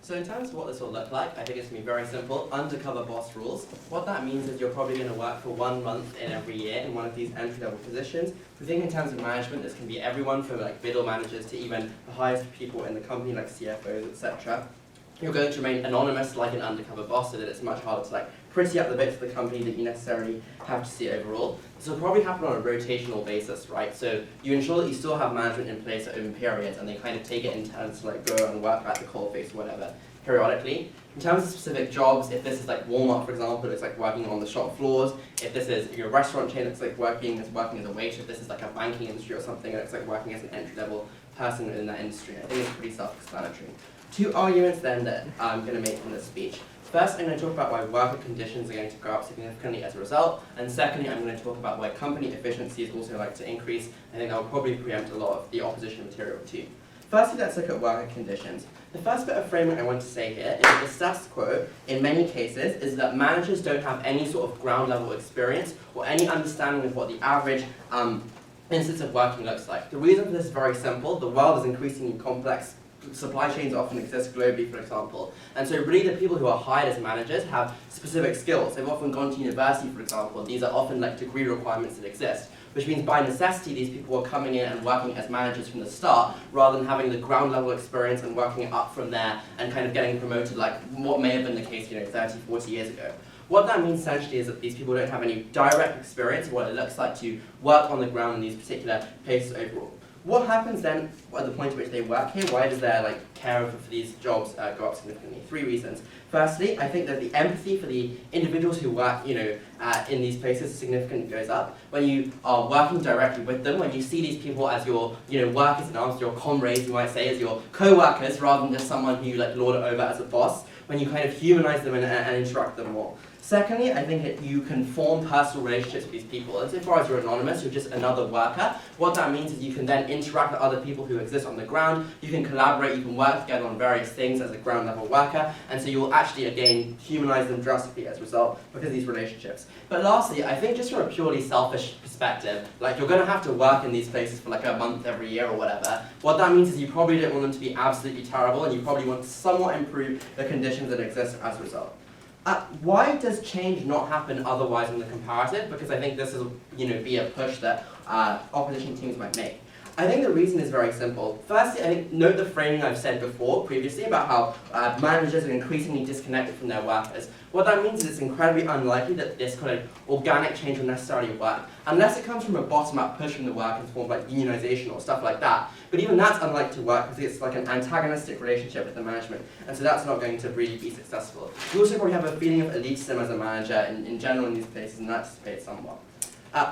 So in terms of what this will look like, I think it's going to be very simple. Undercover boss rules. What that means is you're probably going to work for 1 month in every year in one of these entry-level positions. We think in terms of management, this can be everyone from like middle managers to even the highest people in the company, like CFOs, etc. You're going to remain anonymous like an undercover boss, so that it's much harder to like pretty up the bits of the company that you necessarily have to see overall. This will probably happen on a rotational basis, right? So you ensure that you still have management in place at open periods, and they kind of take it in turns to like go and work at the coalface or whatever, periodically. In terms of specific jobs, if this is like Walmart, for example, it's like working on the shop floors. If this is your restaurant chain, it's like working as a waiter. If this is like a banking industry or something, it's like working as an entry-level person in that industry. I think it's pretty self-explanatory. 2 arguments then that I'm going to make from this speech. First, I'm going to talk about why worker conditions are going to go up significantly as a result, and secondly, I'm going to talk about why company efficiency is also likely to increase. I think that will probably preempt a lot of the opposition material too. Firstly, let's look at worker conditions. The first bit of framing I want to say here is that the status quo, in many cases, is that managers don't have any sort of ground level experience or any understanding of what the average instance of working looks like. The reason for this is very simple. The world is increasingly complex. Supply chains often exist globally, for example. And so really the people who are hired as managers have specific skills. They've often gone to university, for example. These are often like degree requirements that exist, which means by necessity these people are coming in and working as managers from the start rather than having the ground level experience and working up from there and kind of getting promoted like what may have been the case 30, 40 years ago. What that means essentially is that these people don't have any direct experience of what it looks like to work on the ground in these particular places overall. What happens then at the point at which they work here? Why does their care for these jobs go up significantly? 3 reasons. Firstly, I think that the empathy for the individuals who work in these places significantly goes up. When you are working directly with them, when you see these people as your workers in arms, your comrades, you might say, as your co-workers, rather than just someone who you lord it over as a boss, when you kind of humanize them and interact with them more. Secondly, I think you can form personal relationships with these people. And so far as you're anonymous, you're just another worker. What that means is you can then interact with other people who exist on the ground. You can collaborate, you can work together on various things as a ground level worker. And so you'll actually, again, humanize them drastically as a result because of these relationships. But lastly, I think just from a purely selfish perspective, you're going to have to work in these places for a month every year or whatever. What that means is you probably don't want them to be absolutely terrible, and you probably want to somewhat improve the conditions that exist as a result. Why does change not happen otherwise in the comparative? Because I think this will be a push that opposition teams might make. I think the reason is very simple. Firstly, I think note the framing I've said previously about how managers are increasingly disconnected from their workers. What that means is it's incredibly unlikely that this kind of organic change will necessarily work, unless it comes from a bottom-up push from the workers, form of unionization or stuff like that. But even that's unlikely to work because it's like an antagonistic relationship with the management, and so that's not going to really be successful. You also probably have a feeling of elitism as a manager in general in these places, and that dissipates somewhat.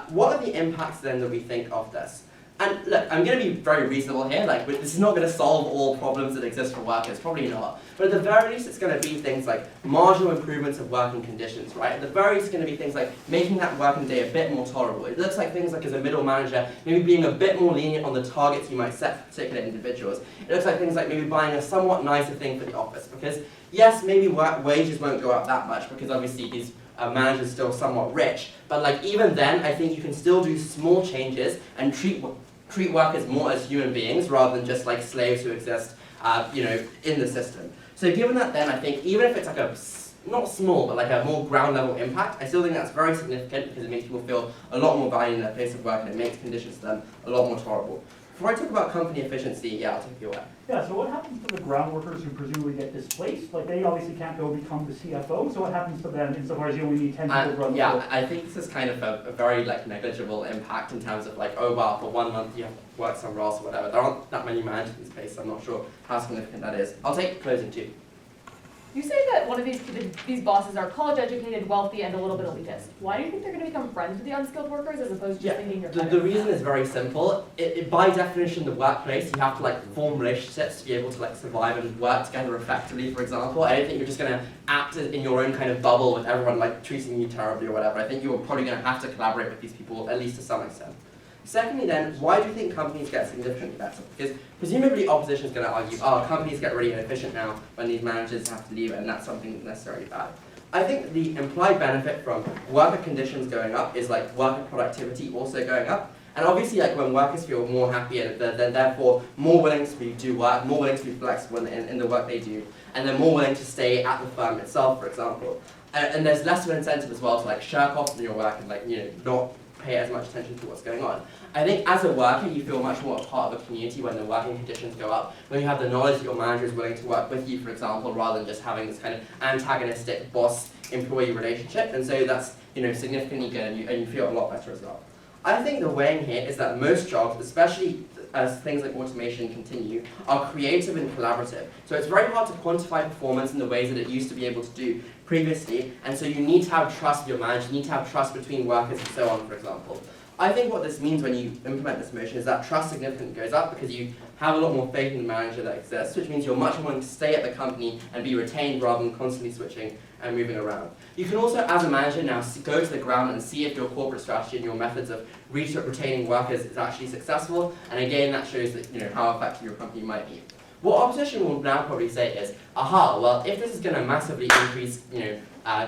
What are the impacts then that we think of this? And look, I'm going to be very reasonable here, this is not going to solve all problems that exist for workers, probably not. But at the very least, it's going to be things like marginal improvements of working conditions, right? At the very least, it's going to be things like making that working day a bit more tolerable. It looks like things like as a middle manager, maybe being a bit more lenient on the targets you might set for particular individuals. It looks like things like maybe buying a somewhat nicer thing for the office, because yes, maybe wages won't go up that much, because obviously these managers are still somewhat rich. But even then, I think you can still do small changes and treat workers more as human beings rather than just slaves who exist, in the system. So given that, then I think even if it's not small, but a more ground level impact, I still think that's very significant because it makes people feel a lot more valued in their place of work and it makes conditions for them a lot more tolerable. Before I talk about company efficiency, I'll take you away. Yeah, so what happens to the ground workers who presumably get displaced? They obviously can't go become the CFO, so what happens to them insofar as you only need 10 people to run the show? I think this is kind of a very negligible impact in terms of oh wow, for 1 month you have to work somewhere else or whatever. There aren't that many managers in this space, so I'm not sure how significant that is. I'll take closing too. You say that one of these bosses are college-educated, wealthy, and a little bit elitist. Why do you think they're going to become friends with the unskilled workers as opposed to just thinking you're the reason is very simple. By definition, the workplace, you have to form relationships to be able to survive and work together effectively, for example. I don't think you're just going to act in your own kind of bubble with everyone treating you terribly or whatever. I think you're probably going to have to collaborate with these people, at least to some extent. Secondly then, why do you think companies get significantly better? Because presumably opposition is going to argue, companies get really inefficient now when these managers have to leave, and that's something necessarily bad. I think the implied benefit from worker conditions going up is worker productivity also going up. And obviously, like when workers feel more happy, and they're therefore more willing to do work, more willing to be flexible in the work they do, and they're more willing to stay at the firm itself, for example. And there's less of an incentive as well to like shirk off from your work and like not pay as much attention to what's going on. I think as a worker, you feel much more a part of a community when the working conditions go up, when you have the knowledge that your manager is willing to work with you, for example, rather than just having this kind of antagonistic boss-employee relationship. And so that's significantly good, and you feel a lot better as well. I think the way in here is that most jobs, especially as things like automation continue, are creative and collaborative. So it's very hard to quantify performance in the ways that it used to be able to do previously, and so you need to have trust with your manager, you need to have trust between workers and so on, for example. I think what this means when you implement this motion is that trust significantly goes up because you have a lot more faith in the manager that exists, which means you're much more willing to stay at the company and be retained rather than constantly switching and moving around. You can also, as a manager now, go to the ground and see if your corporate strategy and your methods of retaining workers is actually successful, and again that shows that how effective your company might be. What opposition will now probably say is, aha, well if this is going to massively increase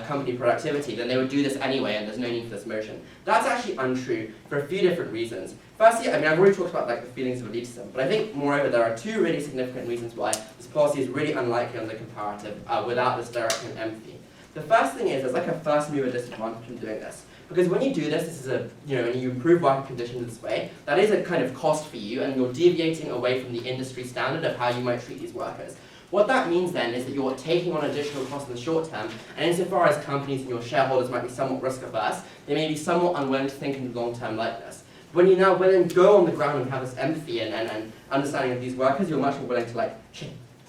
company productivity, then they would do this anyway and there's no need for this motion. That's actually untrue for a few different reasons. Firstly, I've already talked about the feelings of elitism, but I think moreover there are two really significant reasons why this policy is really unlikely on the comparative without this direction and empathy. The first thing is there's like a first mover disadvantage in doing this. Because when you do this, this is and you improve working conditions this way, that is a kind of cost for you, and you're deviating away from the industry standard of how you might treat these workers. What that means then is that you're taking on additional costs in the short term, and insofar as companies and your shareholders might be somewhat risk averse, they may be somewhat unwilling to think in the long term like this. When you now willing to go on the ground and have this empathy and understanding of these workers, you're much more willing to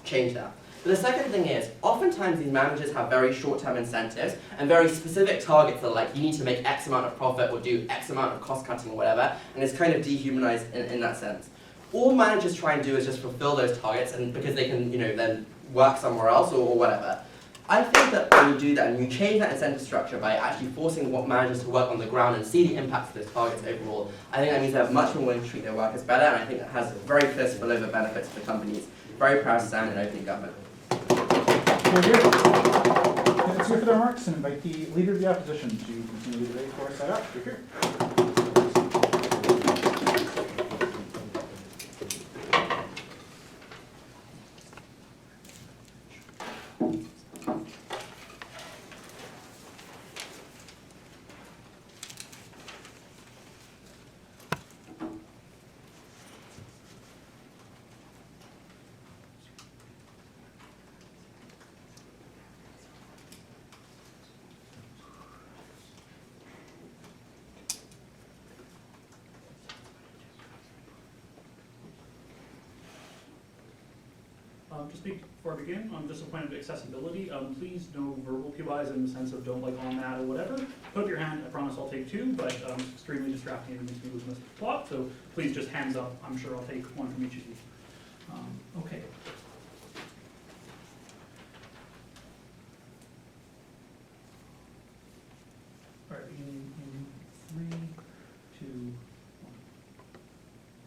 change that. But the second thing is, oftentimes these managers have very short-term incentives and very specific targets that are you need to make X amount of profit or do X amount of cost cutting or whatever, and it's kind of dehumanized in that sense. All managers try and do is just fulfill those targets, and because they can then work somewhere else or whatever. I think that when you do that and you change that incentive structure by actually forcing what managers to work on the ground and see the impacts of those targets overall, I think that means they're much more willing to treat their workers better, and I think that has very clear spillover benefits for companies. Very proud to stand in open government. We're here. Let's hear for the remarks and invite the leader of the opposition to continue the debate for us. Up. You're here. To speak before I begin, just a point of accessibility, please no verbal PYs in the sense of don't on that or whatever. Put up your hand, I promise I'll take two, but it's extremely distracting and makes me lose my plot, so please just hands up. I'm sure I'll take one from each of you. Okay. All right, beginning in 3, 2, 1.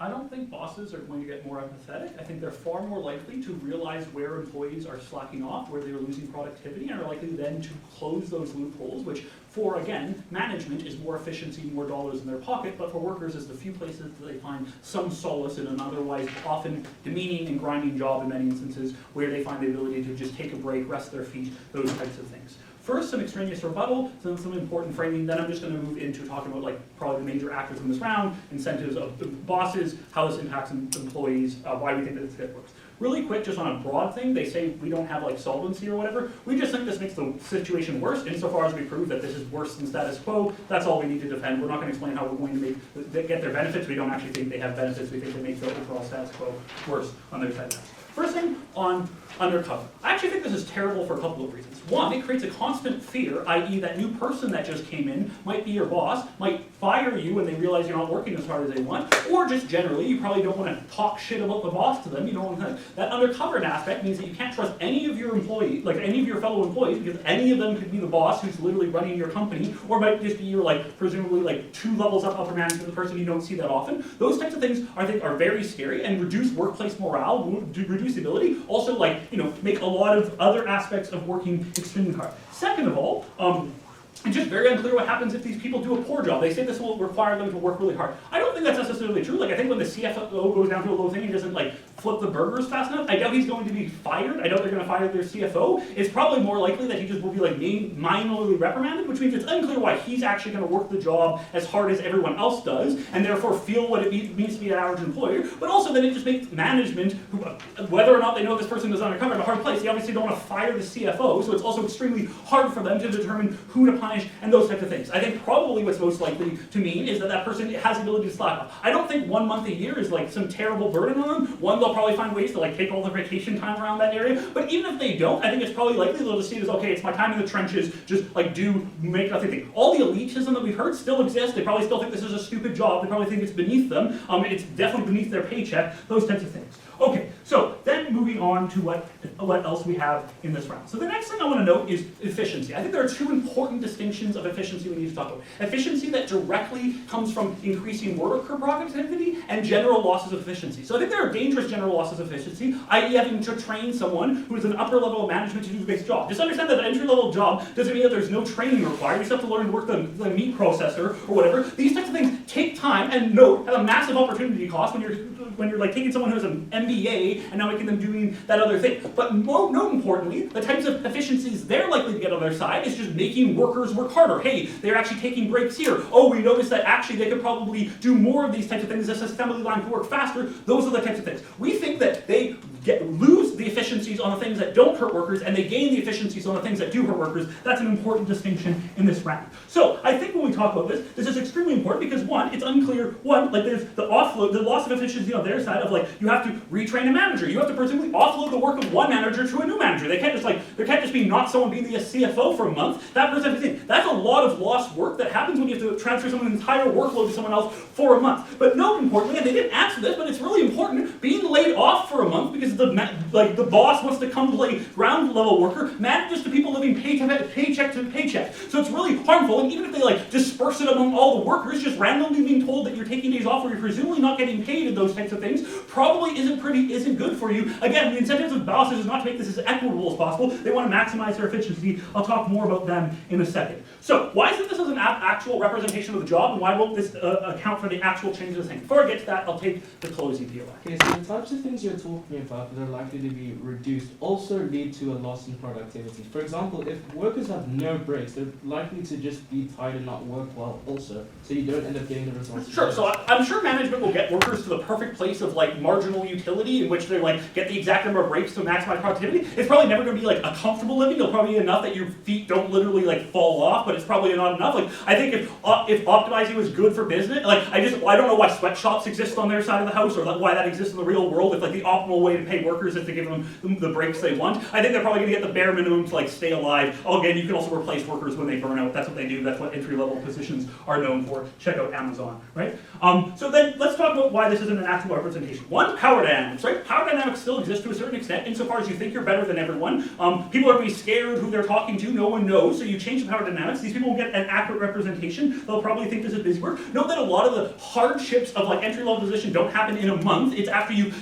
I don't think bosses are going to get more empathetic. I think they're far more likely to realize where employees are slacking off, where they're losing productivity, and are likely then to close those loopholes, which for, again, management is more efficiency, more dollars in their pocket, but for workers is the few places that they find some solace in an otherwise often demeaning and grinding job in many instances, where they find the ability to just take a break, rest their feet, those types of things. First, some extraneous rebuttal, then some important framing, then I'm just going to move into talking about probably the major actors in this round, incentives of the bosses, how this impacts employees, why we think that this works. Really quick, just on a broad thing, they say we don't have solvency or whatever. We just think this makes the situation worse insofar as we prove that this is worse than status quo. That's all we need to defend. We're not going to explain how we're going to get their benefits. We don't actually think they have benefits. We think they make the overall status quo worse on their side. First thing on undercover. I actually think this is terrible for a couple of reasons. One, it creates a constant fear, i.e. that new person that just came in might be your boss, might fire you when they realize you're not working as hard as they want, or just generally, you probably don't want to talk shit about the boss to them. You don't want to. That undercover aspect means that you can't trust any of your employees, any of your fellow employees, because any of them could be the boss who's literally running your company, or might just be your, presumably, 2 levels up upper management, the person you don't see that often. Those types of things, I think, are very scary and reduce workplace morale, reduce the ability, also, make a lot of other aspects of working extremely hard. Second of all, It's just very unclear what happens if these people do a poor job. They say this will require them to work really hard. I don't think that's necessarily true. Like, I think when the CFO goes down to a low thing, he doesn't like flip the burgers fast enough. I doubt he's going to be fired. I doubt they're going to fire their CFO. It's probably more likely that he just will be like minorly reprimanded, which means it's unclear why he's actually going to work the job as hard as everyone else does, and therefore feel what it means to be an average employer. But also then it just makes management, whether or not they know this person is undercover, in a hard place. They obviously don't want to fire the CFO, so it's also extremely hard for them to determine who to punish and those types of things. I think probably what's most likely to mean is that that person has the ability to slack off. I don't think 1 month a year is like some terrible burden on them. One, they'll probably find ways to like take all their vacation time around that area. But even if they don't, I think it's probably likely they'll just see it as, okay, it's my time in the trenches, just like make nothing thing. All the elitism that we've heard still exists. They probably still think this is a stupid job. They probably think it's beneath them. It's definitely beneath their paycheck, those types of things. Okay, so then moving on to what else we have in this round. So the next thing I want to note is efficiency. I think there are two important distinctions of efficiency we need to talk about. Efficiency that directly comes from increasing worker productivity and general losses of efficiency. So I think there are dangerous general losses of efficiency, i.e. having to train someone who is an upper level of management to do the basic job. Just understand that an entry level job doesn't mean that there's no training required. You still have to learn to work the meat processor or whatever. These types of things take time and note have a massive opportunity cost when you're like taking someone who has an MBA and now making them doing that other thing. But more importantly, the types of efficiencies they're likely to get on their side is just making workers work harder. Hey, they're actually taking breaks here. Oh, we noticed that actually they could probably do more of these types of things. This assembly line could work faster. Those are the types of things. We think that they lose the efficiencies on the things that don't hurt workers, and they gain the efficiencies on the things that do hurt workers. That's an important distinction in this round. So I think when we talk about this is extremely important because one, it's unclear. One, like there's the loss of efficiency on their side of like you have to retrain a manager. You have to presumably offload the work of one manager to a new manager. There can't just be not someone being the CFO for a month. That person, everything. That's a lot of lost work that happens when you have to transfer someone's entire workload to someone else for a month. But note importantly, and they didn't answer this, but it's really important, being laid off for a month because the boss wants to come play ground level worker manages to people living paycheck to paycheck. So it's really harmful, and even if they like disperse it among all the workers, just randomly being told that you're taking days off or you're presumably not getting paid and those types of things probably isn't good for you. Again, the incentives of bosses is not to make this as equitable as possible. They want to maximize their efficiency. I'll talk more about them in a second. So why isn't this as an actual representation of the job, and why won't this account for the actual change of the thing? Before I get to that, I'll take the closing POI. Okay, so the types of things you're talking about that are likely to be reduced also lead to a loss in productivity. For example, if workers have no breaks, they're likely to just be tired and not work well also, so you don't end up getting the results. Sure, so I'm sure management will get workers to the perfect place of like marginal utility in which they like get the exact number of breaks to maximize productivity. It's probably never going to be like a comfortable living. It'll probably be enough that your feet don't literally like fall off, but it's probably not enough. Like I think if optimizing was good for business, like I don't know why sweatshops exist on their side of the house or why that exists in the real world. If like the optimal way to pay workers is to give them the breaks they want. I think they're probably going to get the bare minimum to like stay alive. Again, you can also replace workers when they burn out. That's what they do. That's what entry-level positions are known for. Check out Amazon, right? So then let's talk about why this isn't an actual representation. One, power dynamics, right? Power dynamics still exist to a certain extent insofar as you think you're better than everyone. People are going to be scared who they're talking to. No one knows. So you change the power dynamics. These people will get an accurate representation. They'll probably think this is busy work. Note that a lot of the hardships of like entry-level position don't happen in a month. It's after you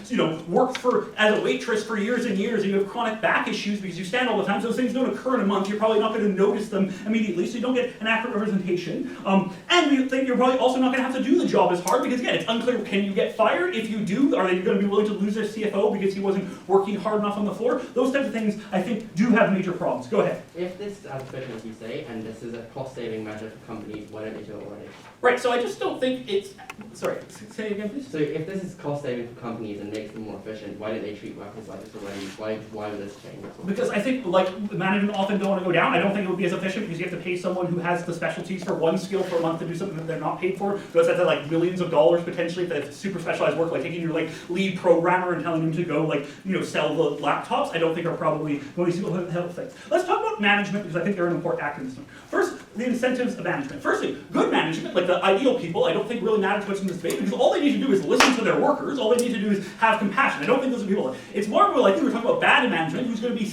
worked as a waitress for years and years and you have chronic back issues because you stand all the time. So those things don't occur in a month. You're probably not going to notice them immediately. So you don't get an accurate representation. And we think you're probably also not going to have to do the job as hard because again, it's unclear, can you get fired? If you do, are they going to be willing to lose their CFO because he wasn't working hard enough on the floor? Those types of things, I think, do have major problems. Go ahead. If this is as efficient as you say, and this is a cost-saving measure for companies, why don't they do it already? Right, so I just don't think it's... Sorry, say it again, please. So if this is cost-saving for companies and makes them more efficient, why don't they treat workers like this already? Why would this change? Because I think, like, management often don't want to go down. I don't think it would be as efficient because you have to pay someone who has the specialties for one skill for a month to do something that they're not paid for. Goes at like millions of dollars potentially if that's super specialized work, like taking your like lead programmer and telling him to go like, sell the laptops. I don't think are probably one of these people help things. Let's talk about management because I think they're an important actor in this one. First, the incentives of management. Firstly, good management, like the ideal people, I don't think really matter too much in this debate because all they need to do is listen to their workers. All they need to do is have compassion. I don't think those are people. It's more likely we're talking about bad management who's going to be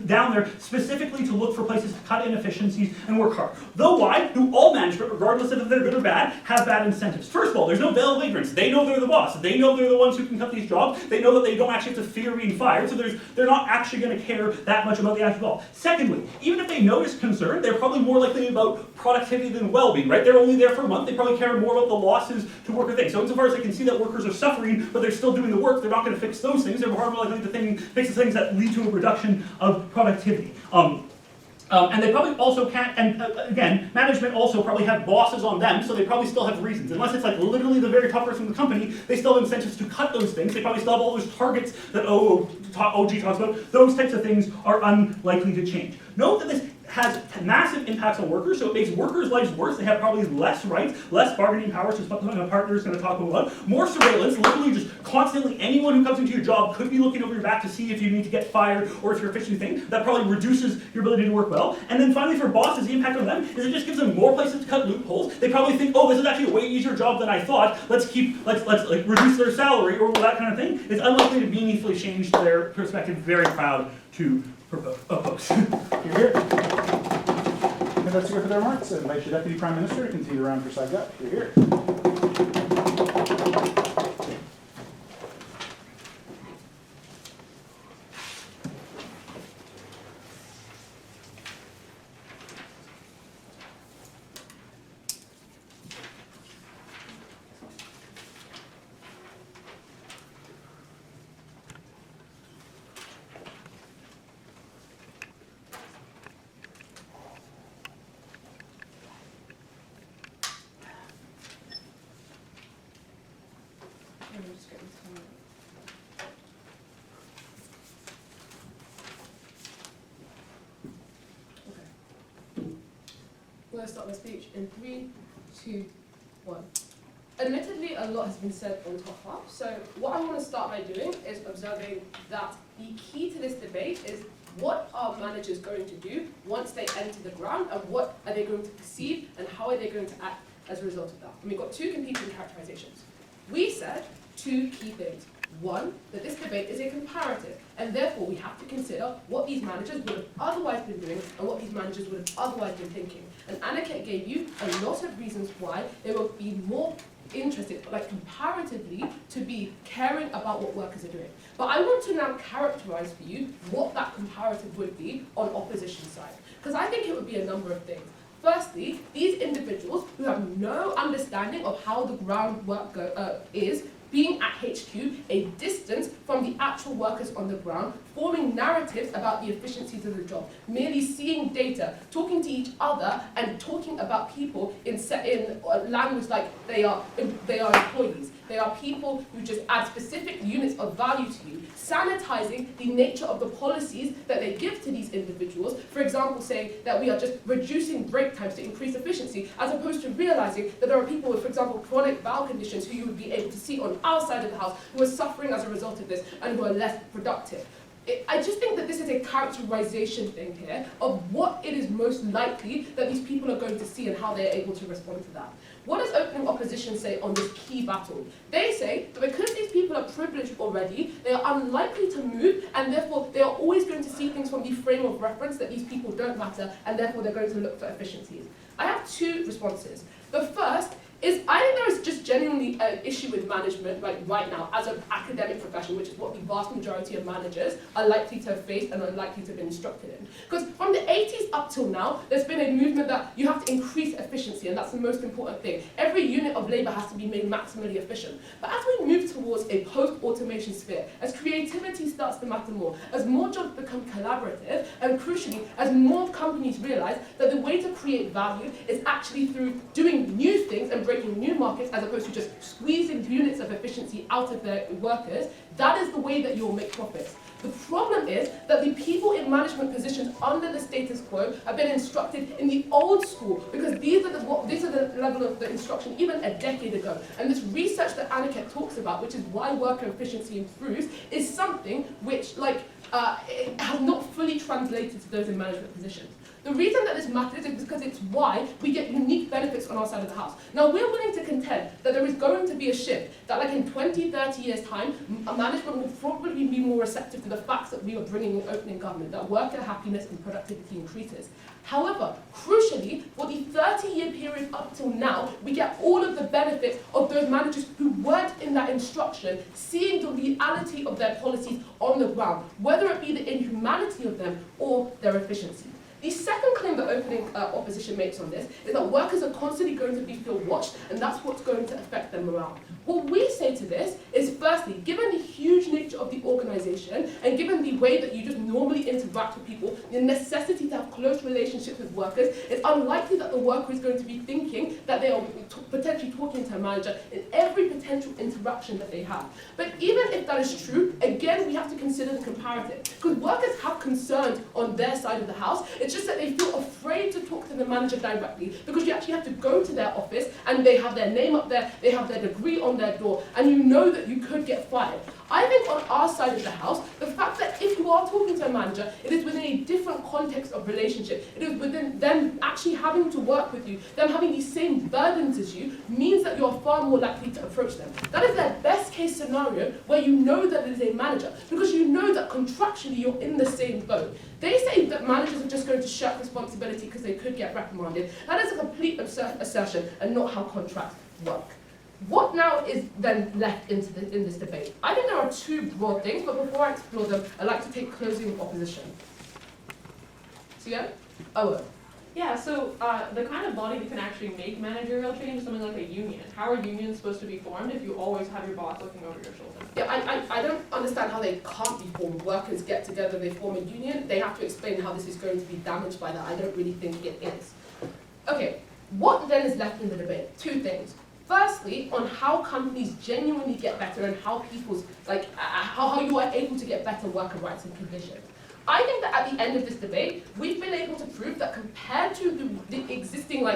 down there specifically to look for places to cut inefficiencies and work hard. Though why do all management, regardless of if they're good or bad, have bad incentives? First of all, there's no veil of ignorance. They know they're the boss. They know they're the ones who can cut these jobs. They know that they don't actually have to fear being fired, so they're not actually going to care that much about the actual job. Secondly, even if they notice concern, they're probably more likely about productivity than well-being, right? They're only there for a month. They probably care more about the losses to worker things. So insofar as they can see that workers are suffering, but they're still doing the work, they're not going to fix those things. They're more likely to fix the things that lead to a reduction of productivity. And they probably also can't, and again, management also probably have bosses on them, so they probably still have reasons. Unless it's like literally the very top person in the company, they still have incentives to cut those things. They probably still have all those targets that OG talks about. Those types of things are unlikely to change. Note that this has massive impacts on workers, so it makes workers' lives worse. They have probably less rights, less bargaining power, which is what my partner is going to talk about. More surveillance, literally just constantly anyone who comes into your job could be looking over your back to see if you need to get fired or if you're efficient thing. That probably reduces your ability to work well. And then finally for bosses, the impact on them is it just gives them more places to cut loopholes. They probably think, oh, this is actually a way easier job than I thought. Let's like reduce their salary or that kind of thing. It's unlikely to meaningfully change their perspective. Very proud to oppose. You're here. And that's it for their remarks. I invite your Deputy Prime Minister to continue the round for side up. You're here. I'm going to start my speech in 3, 2, 1. Admittedly, a lot has been said on top half, so what I want to start by doing is observing that the key to this debate is what are managers going to do once they enter the ground, and what are they going to perceive, and how are they going to act as a result of that. And we've got two competing characterizations. We said two key things. One, that this debate is a comparative, and therefore we have to consider what these managers would have otherwise been doing and what these managers would have otherwise been thinking. And Aniket gave you a lot of reasons why they will be more interested, like comparatively, to be caring about what workers are doing. But I want to now characterize for you what that comparative would be on opposition side, because I think it would be a number of things. Firstly, these individuals who have no understanding of how the groundwork is, being at HQ, a distance from the actual workers on the ground, forming narratives about the efficiencies of the job, merely seeing data, talking to each other, and talking about people in language like they are employees. They are people who just add specific units of value to you, sanitizing the nature of the policies that they give to these individuals. For example, saying that we are just reducing break times to increase efficiency, as opposed to realizing that there are people with, for example, chronic bowel conditions who you would be able to see on our side of the house who are suffering as a result of this and who are less productive. I just think that this is a characterization thing here of what it is most likely that these people are going to see and how they're able to respond to that. What does opening opposition say on this key battle? They say that because these people are privileged already, they are unlikely to move, and therefore they are always going to see things from the frame of reference that these people don't matter, and therefore they're going to look for efficiencies. I have two responses. The first is I think there is just genuinely an issue with management right now as an academic profession, which is what the vast majority of managers are likely to have faced and are likely to have been instructed in. Because from the 80s up till now, there's been a movement that you have to increase efficiency, and that's the most important thing. Every unit of labor has to be made maximally efficient. But as we move towards a post-automation sphere, as creativity starts to matter more, as more jobs become collaborative, and crucially, as more companies realize that the way to create value is actually through doing new things and breaking new markets as opposed to just squeezing units of efficiency out of their workers, that is the way that you'll make profits. The problem is that the people in management positions under the status quo have been instructed in the old school, because these are the level of the instruction even a decade ago. And this research that Aniket talks about, which is why worker efficiency improves, is something which it has not fully translated to those in management positions. The reason that this matters is because it's why we get unique benefits on our side of the house. Now, we're willing to contend that there is going to be a shift, that like in 20, 30 years' time, management will probably be more receptive to the facts that we are bringing in opening government, that worker happiness and productivity increases. However, crucially, for the 30-year period up till now, we get all of the benefits of those managers who weren't in that instruction, seeing the reality of their policies on the ground, whether it be the inhumanity of them or their efficiency. The second claim that opening opposition makes on this is that workers are constantly going to feel watched, and that's what's going to affect their morale. What we say to this is, firstly, given the huge nature of the organisation, and given the way that you just normally interact with people, the necessity to have close relationships with workers, it's unlikely that the worker is going to be thinking that they are potentially talking to a manager in every potential interaction that they have. But even if that is true, again, we have to consider the comparative, because workers have concerns on their side of the house. It's just that they feel afraid to talk to the manager directly, because you actually have to go to their office and they have their name up there, they have their degree on their door, and you know that you could get fired. I think on our side of the house, the fact that if you are talking to a manager, it is within a different context of relationship. It is within them actually having to work with you, them having these same burdens as you, means that you are far more likely to approach them. That is their best case scenario, where you know that it is a manager, because you know that contractually you're in the same boat. They say that managers are just going to shirk responsibility because they could get reprimanded. That is a complete assertion and not how contracts work. What now is then left in this debate? I think there are two broad things, but before I explore them, I'd like to take closing opposition. So yeah? Oh. Yeah, so the kind of body that can actually make managerial change is something like a union. How are unions supposed to be formed if you always have your boss looking over your shoulder? Yeah, I don't understand how they can't be formed. Workers get together, they form a union. They have to explain how this is going to be damaged by that. I don't really think it is. Okay, what then is left in the debate? Two things. Firstly, on how companies genuinely get better and how people's, how you are able to get better worker rights and conditions. I think that at the end of this debate, we've been able to prove that compared to the existing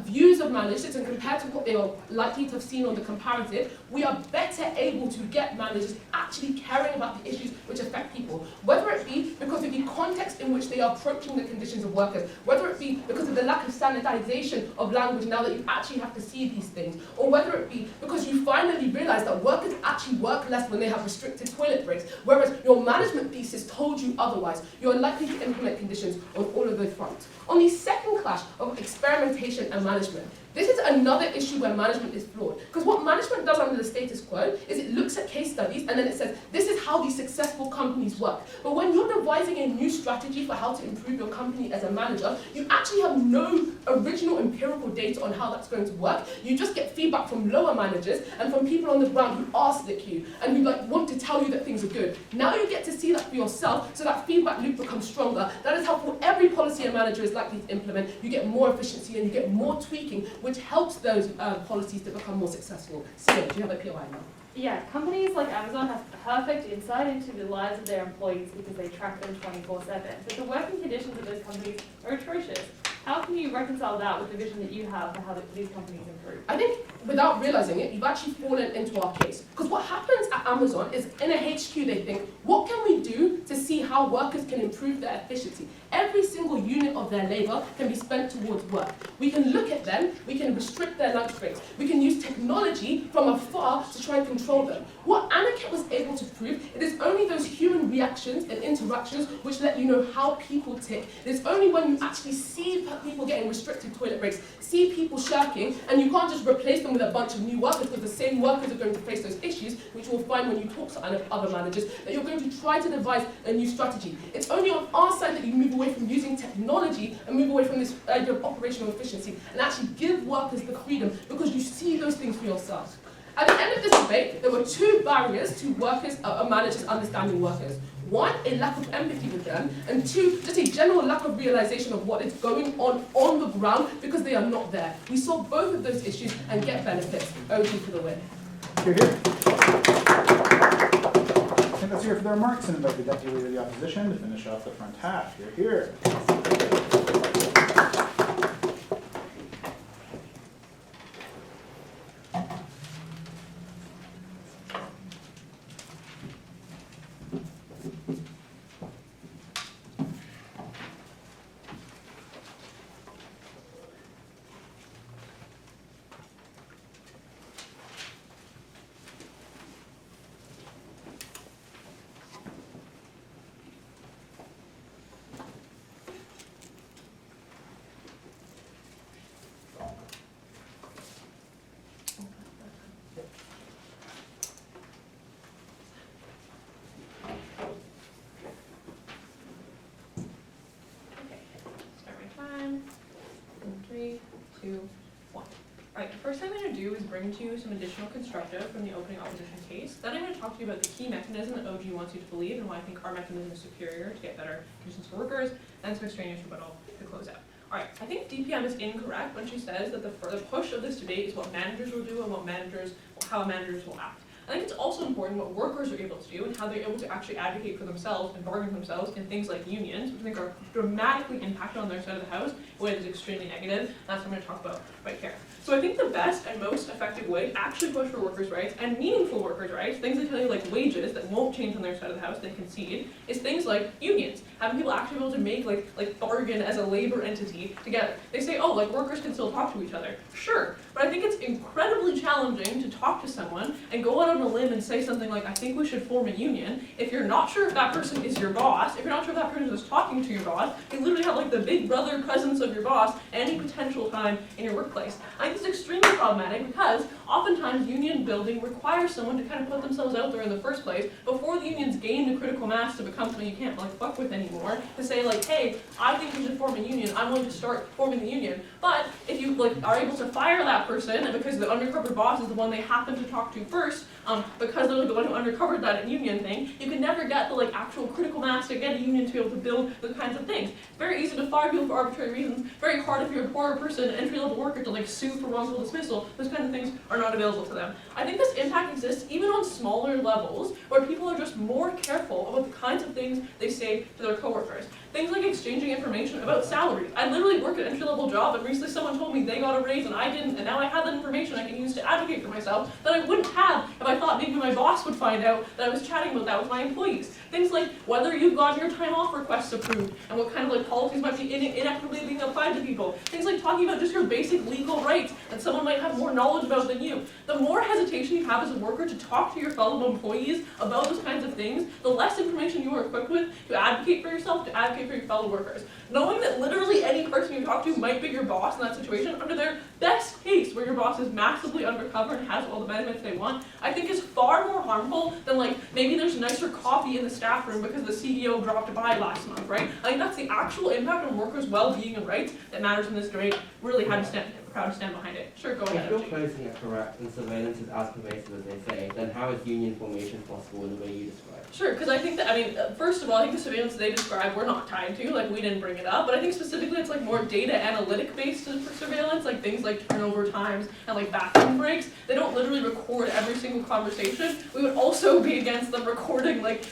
views of managers and compared to what they are likely to have seen on the comparative, we are better able to get managers actually caring about the issues which affect people. Whether it be because of the context in which they are approaching the conditions of workers, whether it be because of the lack of standardization of language now that you actually have to see these things, or whether it be because you finally realize that workers actually work less when they have restricted toilet breaks, whereas your management thesis told you otherwise. You are likely to implement conditions on all of those fronts. On the second clash of experimentation and management, this is another issue where management is flawed. Because what management does under the status quo is it looks at case studies and then it says, this is how these successful companies work. But when you're devising a new strategy for how to improve your company as a manager, you actually have no original empirical data on how that's going to work. You just get feedback from lower managers and from people on the ground who arsenic you and who want to tell you that things are good. Now you get to see that for yourself, so that feedback loop becomes stronger. That is how for every policy a manager is likely to implement, you get more efficiency and you get more tweaking, which helps those policies to become more successful. So, do you have a POI now? Yeah, companies like Amazon have perfect insight into the lives of their employees because they track them 24/7. But the working conditions of those companies are atrocious. How can you reconcile that with the vision that you have for how these companies improve? I think without realizing it, you've actually fallen into our case. Because what happens at Amazon is in a HQ they think, what can we do to see how workers can improve their efficiency? Every single unit of their labor can be spent towards work. We can look at them, we can restrict their lunch breaks, we can use technology from afar to try and control them. What Aniket was able to prove, it is only those human reactions and interactions which let you know how people tick. It is only when you actually see people getting restricted toilet breaks, see people shirking, and you can't just replace them with a bunch of new workers because the same workers are going to face those issues, which you'll find when you talk to other managers, that you're going to try to devise a new strategy. It's only on our side that you move away from using technology and move away from this idea of operational efficiency and actually give workers the freedom because you see those things for yourself. At the end of this debate, there were two barriers to workers, managers understanding workers. One, a lack of empathy with them, and two, just a general lack of realization of what is going on the ground because they are not there. We solve both of those issues and get benefits. OG for the win. Hear, hear. I think let's hear for their remarks and invite the Deputy Leader of the Opposition to finish off the front half. Hear, hear. 2, 1. Alright, the first thing I'm going to do is bring to you some additional constructive from the opening opposition case. Then I'm going to talk to you about the key mechanism that OG wants you to believe and why I think our mechanism is superior to get better conditions for workers, and some extraneous rebuttal to close out. Alright, I think DPM is incorrect when she says that the push of this debate is what managers will do and how managers will act. I think it's also important what workers are able to do and how they're able to actually advocate for themselves and bargain for themselves in things like unions, which I think are dramatically impacted on their side of the house in a way that is extremely negative. That's what I'm going to talk about right here. So I think the best and most effective way to actually push for workers' rights and meaningful workers' rights, things they tell you like wages that won't change on their side of the house, they concede, is things like unions. Having people actually be able to make like bargain as a labor entity together. They say, oh, like workers can still talk to each other. Sure, but I think it's incredibly challenging to talk to someone and go out on a limb and say something like, I think we should form a union, if you're not sure if that person is your boss, if you're not sure if that person is talking to your boss, you literally have like the big brother presence of your boss at any potential time in your workplace. I think it's extremely problematic because oftentimes union building requires someone to kind of put themselves out there in the first place before the unions gain the critical mass to become something you can't like fuck with anymore, to say like, hey, I think we should form a union, I'm going to start forming the union. But if you like are able to fire that person, and because the undercover boss is the one they happen to talk to first, because they're the one who undercovered that union thing, you can never get the like actual critical mass to get a union to be able to build those kinds of things. It's very easy to fire people for arbitrary reasons, very hard if you're a poorer person, entry-level worker, to like sue for wrongful dismissal. Those kinds of things are not available to them. I think this impact exists even on smaller levels, where people are just more careful about the kinds of things they say to their coworkers. Things like exchanging information about salaries. I literally work an entry-level job, and recently someone told me they got a raise and I didn't, and now I have that information I can use to advocate for myself that I wouldn't have if I thought maybe my boss would find out that I was chatting about that with my employees. Things like whether you've gotten your time off requests approved, and what kind of like policies might be inequitably being applied to people. Things like talking about just your basic legal rights that someone might have more knowledge about than you. The more hesitation you have as a worker to talk to your fellow employees about those kinds of things, the less information you are equipped with to advocate for yourself, to advocate for your fellow workers. Knowing that literally any person you talk to might be your boss in that situation, under their best case where your boss is massively undercover and has all the benefits they want, I think is far more harmful than like maybe there's nicer coffee in the staff room because the CEO dropped by last month, right? I think that's the actual impact on workers' well-being and rights that matters in this debate. Really proud to stand behind it. Sure, go ahead. If your closing are correct and surveillance is as pervasive as they say, then how is union formation possible in the way you describe? Sure, because I think that, first of all, I think the surveillance they describe we're not tied to, like we didn't bring it up, but I think specifically it's like more data analytic based for surveillance, like things like turnover times and like bathroom breaks. They don't literally record every single conversation. We would also be against them recording like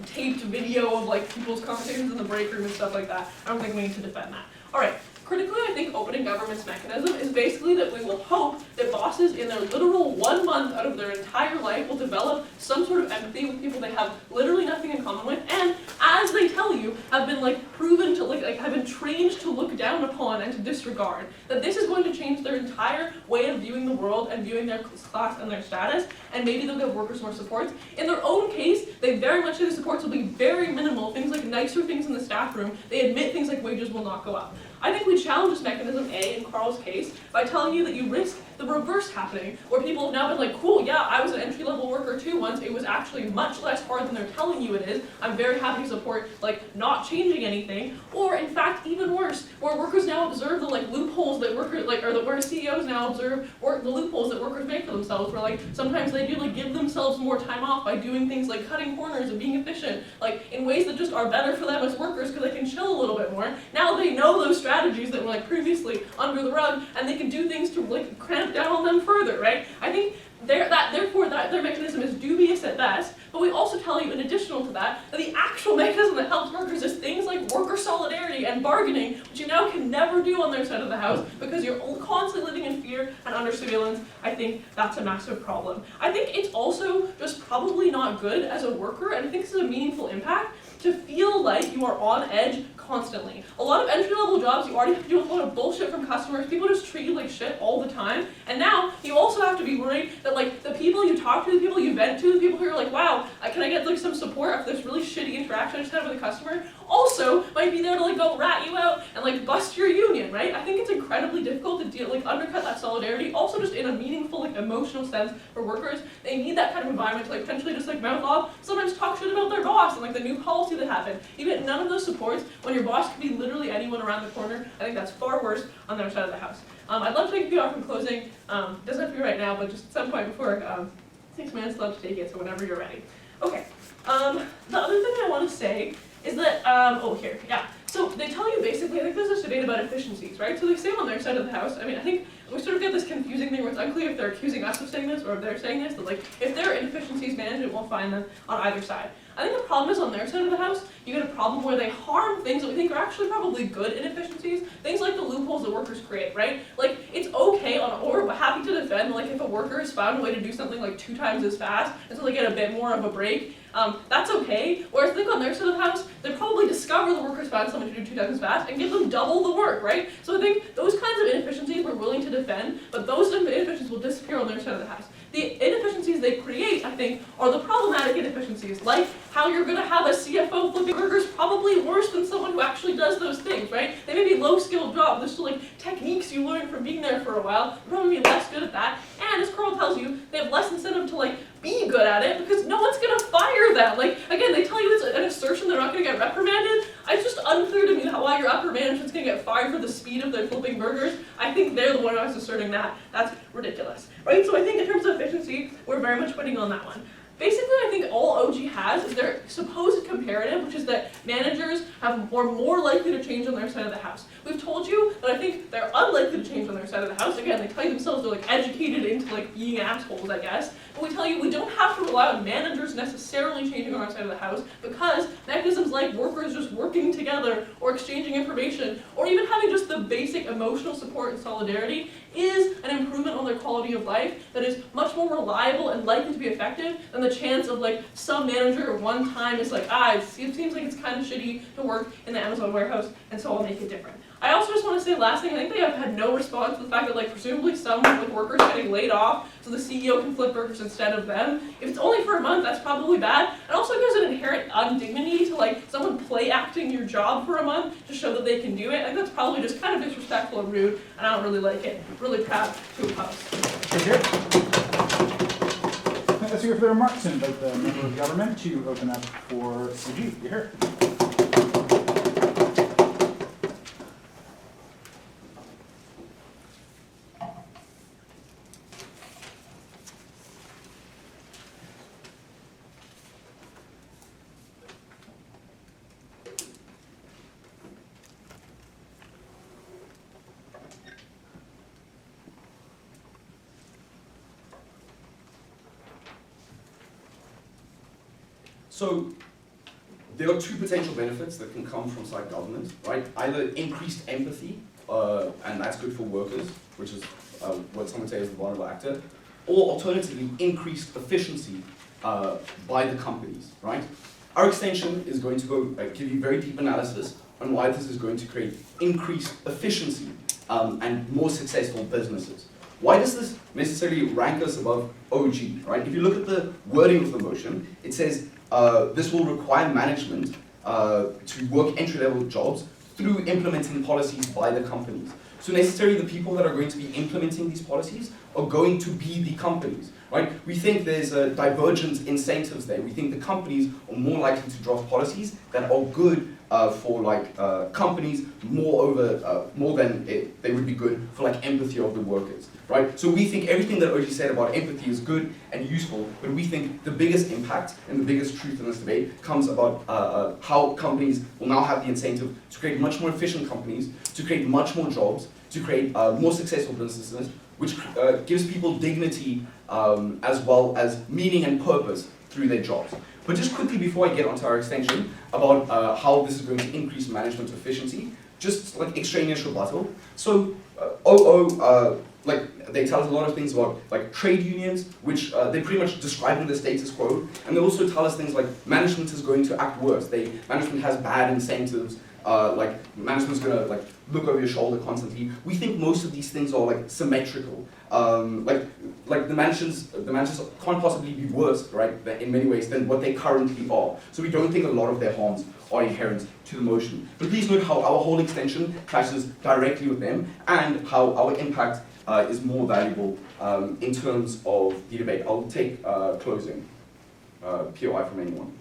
taped video of like people's conversations in the break room and stuff like that. I don't think we need to defend that. Alright. Critically, I think opening government's mechanism is basically that we will hope that bosses in their literal 1 month out of their entire life will develop some sort of empathy with people they have literally nothing in common with, and as they tell you, have been like proven to have been trained to look down upon and to disregard. That this is going to change their entire way of viewing the world and viewing their class and their status, and maybe they'll give workers more supports. In their own case, they very much say the supports will be very minimal, things like nicer things in the staff room. They admit things like wages will not go up. I think we challenge this mechanism, A, in Carl's case, by telling you that you risk the reverse happening, where people have now been like, cool, yeah, I was an entry-level worker too once, it was actually much less hard than they're telling you it is, I'm very happy to support, not changing anything, or in fact, even worse, where workers now observe the loopholes that where CEOs now observe the loopholes that workers make for themselves, where sometimes they do give themselves more time off by doing things like cutting corners and being efficient, in ways that just are better for them as workers because they can chill a little bit more. Now they know those strategies that were previously under the rug, and they can do things to cramp down on them further, right? I think therefore their mechanism is dubious at best, but we also tell you in addition to that the actual mechanism that helps workers is things like worker solidarity and bargaining, which you now can never do on their side of the house because you're constantly living in fear and under surveillance. I think that's a massive problem. I think it's also just probably not good as a worker, and I think this is a meaningful impact, to feel like you are on edge constantly. A lot of entry-level jobs, you already have to deal with a lot of bullshit from customers. People just treat you like shit all the time. And now, you also have to be worried that the people you talk to, the people you vent to, the people who are wow, can I get some support after this really shitty interaction I just had with a customer? also might be there to like go rat you out and like bust your union, right? I think it's incredibly difficult to deal, like undercut that solidarity. Also, just in a meaningful, like emotional sense for workers, they need that kind of environment to like potentially just like mouth off, sometimes talk shit about their boss and like the new policy that happened. Even none of those supports when your boss could be literally anyone around the corner. I think that's far worse on the other side of the house. I'd love to take you off in closing. Doesn't have to be right now, but just at some point before 6 minutes left to take it, so whenever you're ready. Okay. The other thing I want to say is that, so they tell you basically, I think there's this debate about efficiencies, right? So they say on their side of the house, I mean, I think we sort of get this confusing thing where it's unclear if they're accusing us of saying this or if they're saying this, that like, if there are inefficiencies, management will find them on either side. I think the problem is on their side of the house, you get a problem where they harm things that we think are actually probably good inefficiencies, things like the loopholes that workers create, right? Like, it's okay or happy to defend, like, if a worker has found a way to do something like 2 times as fast, and so they get a bit more of a break, that's okay. Whereas I think on their side of the house, they probably discover the workers found something to do 2 times as fast and give them double the work, right? So I think those kinds of inefficiencies we're willing to defend, but those inefficiencies will disappear on their side of the house. The inefficiencies they create, I think, are the problematic inefficiencies, like how you're going to have a CFO flipping burgers probably worse than someone who actually does those things, right? They may be low-skilled jobs, there's still like techniques you learn from being there for a while, you'll probably be less good at that, and as Carl tells you, they have less incentive to like be good at it because no one's going to fire them. Like, again, they tell you it's an assertion they're not going to get reprimanded. It's just unclear to me why your upper management's going to get fired for the speed of their flipping burgers. I think they're the one who's asserting that. That's ridiculous, right? So I think in terms of efficiency, we're very much winning on that one. Basically, I think all OG has is their supposed comparative, which is that managers are more likely to change on their side of the house. We've told you that I think they're unlikely to change on their side of the house. Again, they tell you themselves they're like educated into like being assholes, I guess. But we tell you we don't have to rely on managers necessarily changing on our side of the house because mechanisms like workers just working together or exchanging information or even having just the basic emotional support and solidarity is an improvement on their quality of life that is much more reliable and likely to be effective than the chance of like some manager one time is like, it seems like it's kind of shitty to work in the Amazon warehouse, and so I'll make it different. I also just want to say last thing, I think they have had no response to the fact that like presumably some like workers getting laid off so the CEO can flip burgers instead of them. If it's only for a month, that's probably bad. And also there's an inherent indignity to like someone play acting your job for a month to show that they can do it. I think that's probably just kind of disrespectful and rude, and I don't really like it. I'm really proud to oppose. Let's hear for the remarks and invite the member of government to open up for CG. You're here. So there are 2 potential benefits that can come from site government, right? Either increased empathy, and that's good for workers, which is what some would say is the vulnerable actor, or alternatively, increased efficiency by the companies, right? Our extension is going to go give you very deep analysis on why this is going to create increased efficiency and more successful businesses. Why does this necessarily rank us above OG, right? If you look at the wording of the motion, it says this will require management to work entry-level jobs through implementing policies by the companies. So necessarily the people that are going to be implementing these policies are going to be the companies, right? We think there's divergent incentives there. We think the companies are more likely to draft policies that are good for companies more than they would be good for like empathy of the workers, right? So we think everything that OG said about empathy is good and useful, but we think the biggest impact and the biggest truth in this debate comes about how companies will now have the incentive to create much more efficient companies, to create much more jobs, to create more successful businesses, which gives people dignity as well as meaning and purpose through their jobs. But just quickly before I get onto our extension about how this is going to increase management efficiency, just like extraneous rebuttal. So they tell us a lot of things about like trade unions, which they pretty much describe in the status quo, and they also tell us things like management is going to act worse. Management has bad incentives. Management's gonna like look over your shoulder constantly. We think most of these things are like symmetrical. The managers can't possibly be worse, right, in many ways than what they currently are. So we don't think a lot of their harms are inherent to the motion. But please note how our whole extension clashes directly with them and how our impact is more valuable in terms of the debate. I'll take closing POI from anyone.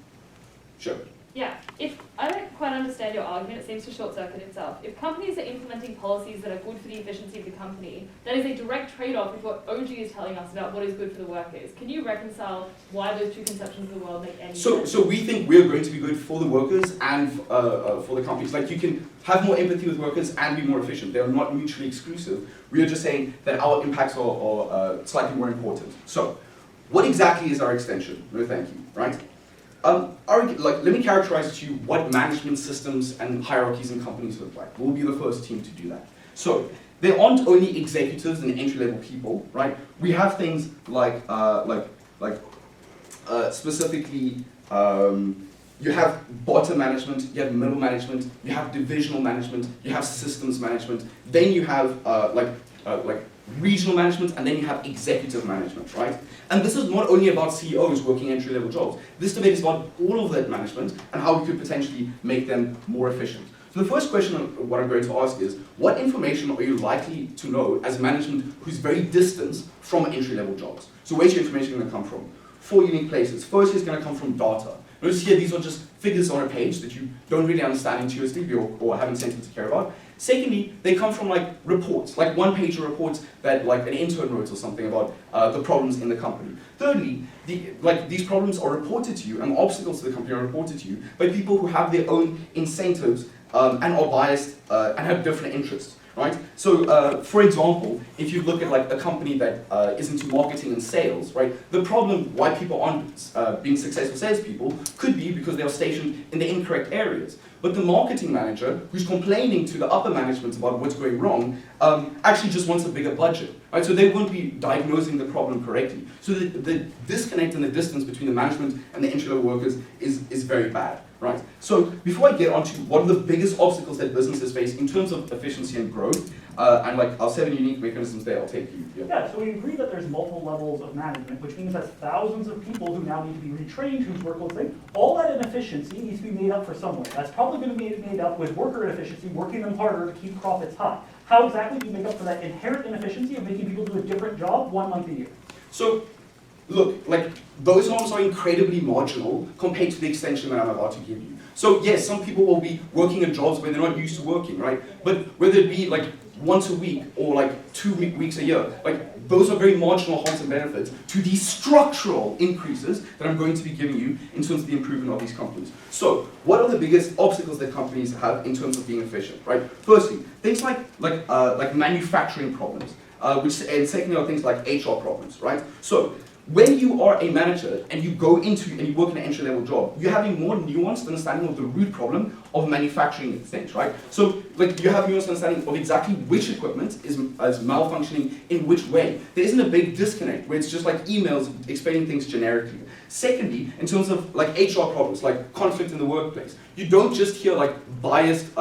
Sure. Yeah, if I don't quite understand your argument, it seems to short-circuit itself. If companies are implementing policies that are good for the efficiency of the company, that is a direct trade-off with what OG is telling us about what is good for the workers. Can you reconcile why those two conceptions of the world make any sense? So we think we're going to be good for the workers and for the companies. Like, you can have more empathy with workers and be more efficient. They're not mutually exclusive. We are just saying that our impacts are slightly more important. So, what exactly is our extension? No, thank you, right? Let me characterize to you what management systems and hierarchies in companies look like. We'll be the first team to do that. So, there aren't only executives and entry-level people, right? We have things like specifically, you have bottom management, you have middle management, you have divisional management, you have systems management, then you have regional management, and then you have executive management, right? And this is not only about CEOs working entry-level jobs. This debate is about all of that management and how we could potentially make them more efficient. So the first question what I'm going to ask is, what information are you likely to know as management who's very distant from entry-level jobs? So where's your information going to come from? 4 unique places. First is going to come from data. Notice here, these are just figures on a page that you don't really understand intuitively or haven't sent to care about. Secondly, they come from like reports, like one-page reports that like an intern wrote or something about the problems in the company. Thirdly, these problems are reported to you and obstacles to the company are reported to you by people who have their own incentives and are biased and have different interests. Right? So, for example, if you look at like a company that is into marketing and sales, right? The problem why people aren't being successful salespeople could be because they are stationed in the incorrect areas. But the marketing manager, who's complaining to the upper management about what's going wrong, actually just wants a bigger budget, right? So they won't be diagnosing the problem correctly. So the disconnect and the distance between the management and the entry-level workers is very bad. Right. So before I get on to what are the biggest obstacles that businesses face in terms of efficiency and growth, and like our 7 unique mechanisms there, I'll take you. Yeah, so we agree that there's multiple levels of management, which means that's thousands of people who now need to be retrained, whose workload thing. All that inefficiency needs to be made up for somewhere. That's probably going to be made up with worker inefficiency, working them harder to keep profits high. How exactly do you make up for that inherent inefficiency of making people do a different job 1 month a year? So, look, like, those harms are incredibly marginal compared to the extension that I'm about to give you. So yes, some people will be working in jobs where they're not used to working, right? But whether it be like once a week or like 2 weeks a year, like those are very marginal harms and benefits to the structural increases that I'm going to be giving you in terms of the improvement of these companies. So what are the biggest obstacles that companies have in terms of being efficient, right? Firstly, things like manufacturing problems, and secondly are things like HR problems, right? So when you are a manager and you go into and you work in an entry-level job, you're having more nuanced understanding of the root problem of manufacturing things, right? So, like, you have nuanced understanding of exactly which equipment is malfunctioning in which way. There isn't a big disconnect where it's just like emails explaining things generically. Secondly, in terms of like HR problems, like conflict in the workplace, you don't just hear like biased,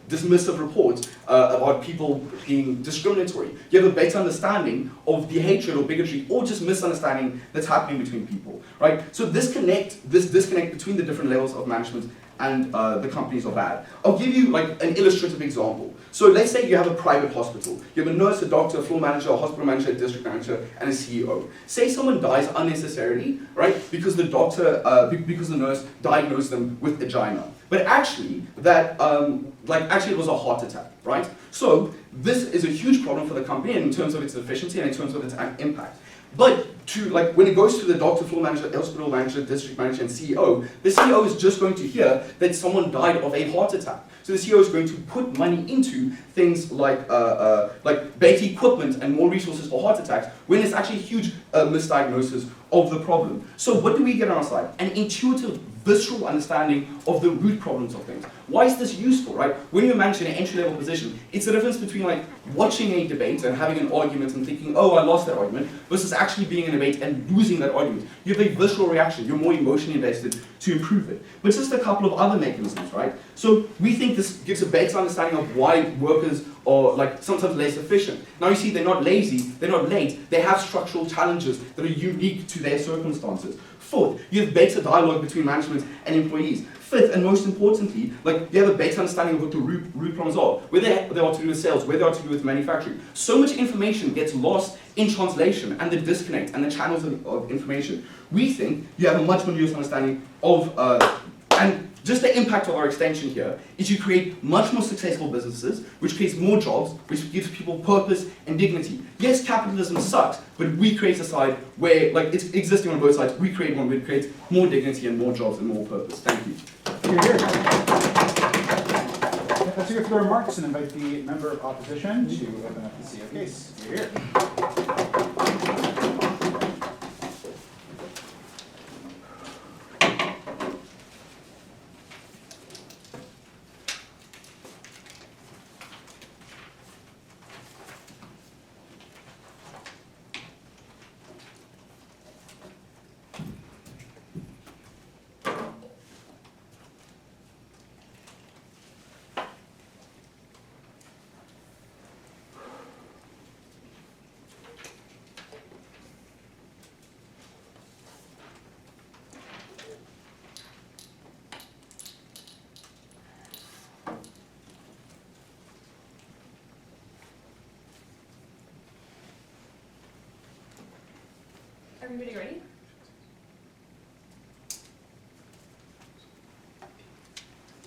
dismissive reports about people being discriminatory. You have a better understanding of the hatred or bigotry or just misunderstanding that's happening between people, right? So this disconnect between the different levels of management and the companies are bad. I'll give you like an illustrative example. So let's say you have a private hospital. You have a nurse, a doctor, a floor manager, a hospital manager, a district manager, and a CEO. Say someone dies unnecessarily, right? Because the doctor, because the nurse diagnosed them with angina. But actually, actually it was a heart attack, right? So this is a huge problem for the company in terms of its efficiency and in terms of its impact. But when it goes to the doctor, floor manager, hospital manager, district manager, and CEO, the CEO is just going to hear that someone died of a heart attack. So the CEO is going to put money into things like better equipment and more resources for heart attacks, when it's actually a huge misdiagnosis of the problem. So what do we get on our side? An intuitive, visceral understanding of the root problems of things. Why is this useful, right? When you're managing an entry-level position, it's the difference between like watching a debate and having an argument and thinking, oh, I lost that argument, versus actually being in a debate and losing that argument. You have a visceral reaction. You're more emotionally invested to improve it. But it's just a couple of other mechanisms, right? So we think this gives a better understanding of why workers are like sometimes less efficient. Now you see, they're not lazy, they're not late, they have structural challenges that are unique to their circumstances. Fourth, you have better dialogue between management and employees. Fifth, and most importantly, like they have a better understanding of what the root problems are, where they are to do with sales, where they are to do with manufacturing. So much information gets lost in translation and the disconnect and the channels of information. We think you have a much more nuanced understanding of, and just the impact of our extension here is you create much more successful businesses, which creates more jobs, which gives people purpose and dignity. Yes, capitalism sucks, but we create a side where, like, it's existing on both sides. We create one where it creates more dignity and more jobs and more purpose. Thank you. Here, here. Let's hear for the remarks and invite the member of opposition to open up the CO case. Here. Everybody ready?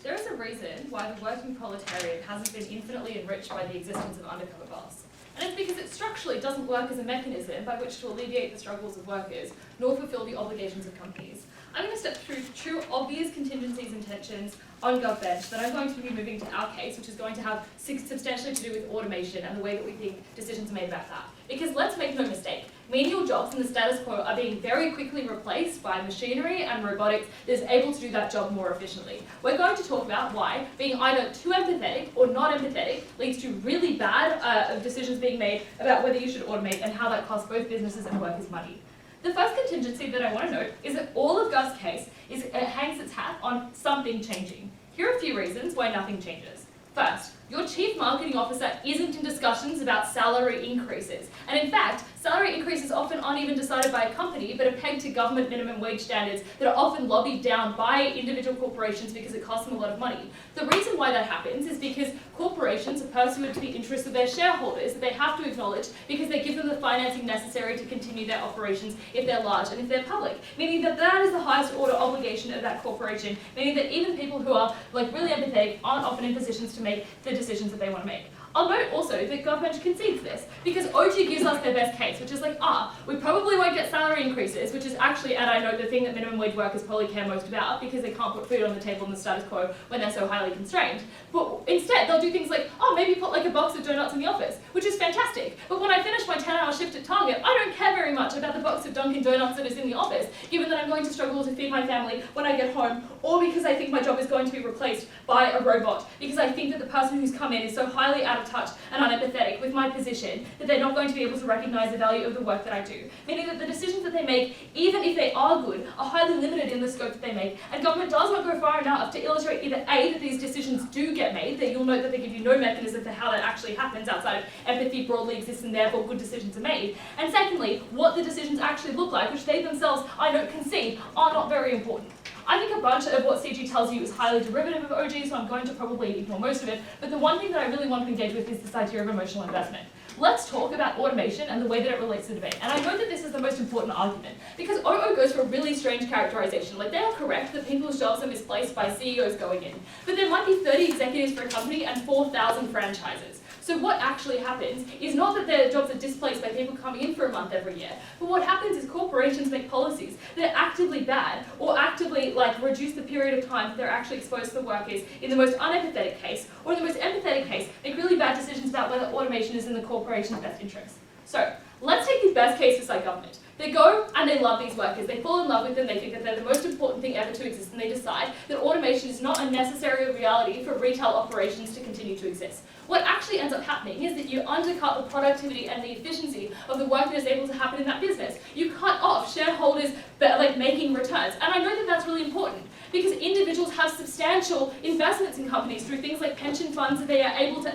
There is a reason why the working proletariat hasn't been infinitely enriched by the existence of undercover boss. And it's because it structurally doesn't work as a mechanism by which to alleviate the struggles of workers, nor fulfill the obligations of companies. I'm going to step through two obvious contingencies and tensions on GovBench that I'm going to be moving to our case, which is going to have substantially to do with automation and the way that we think decisions are made about that. Because let's make no mistake, menial jobs in the status quo are being very quickly replaced by machinery and robotics that is able to do that job more efficiently. We're going to talk about why being either too empathetic or not empathetic leads to really bad decisions being made about whether you should automate and how that costs both businesses and workers money. The first contingency that I want to note is that all of Gov's case hangs its hat on something changing. Here are a few reasons why nothing changes. First, your chief marketing officer isn't in discussions about salary increases. And in fact, salary increases often aren't even decided by a company, but are pegged to government minimum wage standards that are often lobbied down by individual corporations because it costs them a lot of money. The reason why that happens is because corporations are pursuant to the interests of their shareholders that they have to acknowledge because they give them the financing necessary to continue their operations if they're large and if they're public. Meaning that that is the highest order obligation of that corporation, meaning that even people who are like really empathetic aren't often in positions to make the decisions that they want to make. I'll note also that GovBench concedes this, because OG gives us their best case, which is like, we probably won't get salary increases, which is actually, and I know the thing that minimum wage workers probably care most about, because they can't put food on the table in the status quo when they're so highly constrained. But instead, they'll do things like, maybe put like a box of donuts in the office, which is fantastic. But when I finish my 10-hour shift at Target, I don't care very much about the box of Dunkin' Donuts that is in the office, given that I'm going to struggle to feed my family when I get home, or because I think my job is going to be replaced by a robot, because I think that the person who's come in is so highly out of touch and unempathetic with my position that they're not going to be able to recognize the value of the work that I do. Meaning that the decisions that they make, even if they are good, are highly limited in the scope that they make. And government does not go far enough to illustrate either A, that these decisions do get made, that you'll note that they give you no mechanism for how that actually happens outside of empathy broadly exists and therefore good decisions are made. And secondly, what the decisions actually look like, which they themselves, I note, concede, are not very important. I think a bunch of what CG tells you is highly derivative of OG, so I'm going to probably ignore most of it, but the one thing that I really want to engage with is this idea of emotional investment. Let's talk about automation and the way that it relates to the debate. And I know that this is the most important argument, because OO goes for a really strange characterization. Like, they are correct that people's jobs are misplaced by CEOs going in, but there might be 30 executives for a company and 4,000 franchises. So what actually happens is not that their jobs are displaced by people coming in for a month every year, but what happens is corporations make policies that are actively bad or actively reduce the period of time that they're actually exposed to the workers in the most unempathetic case, or in the most empathetic case, make really bad decisions about whether automation is in the corporation's best interest. So let's take the best case for site government. They go and they love these workers, they fall in love with them, they think that they're the most important thing ever to exist, and they decide that automation is not a necessary reality for retail operations to continue to exist. What actually ends up happening is that you undercut the productivity and the efficiency of the work that is able to happen in that business. You cut off shareholders' like making returns. And I know that that's really important because individuals have substantial investments in companies through things like pension funds that they are able to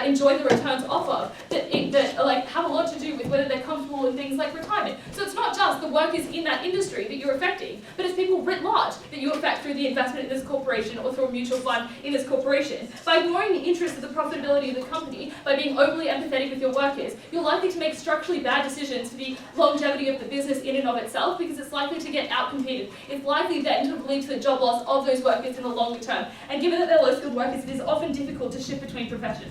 enjoy the returns off of that like have a lot to do with whether they're comfortable in things like retirement. So it's not just the workers in that industry that you're affecting, but it's people writ large that you affect through the investment in this corporation or through a mutual fund in this corporation. By ignoring the interests of the profitability of the company, by being overly empathetic with your workers, you're likely to make structurally bad decisions for the longevity of the business in and of itself because it's likely to get outcompeted. It's likely then to lead to the job loss of those workers in the longer term. And given that they're low-skilled workers, it is often difficult to shift between professions.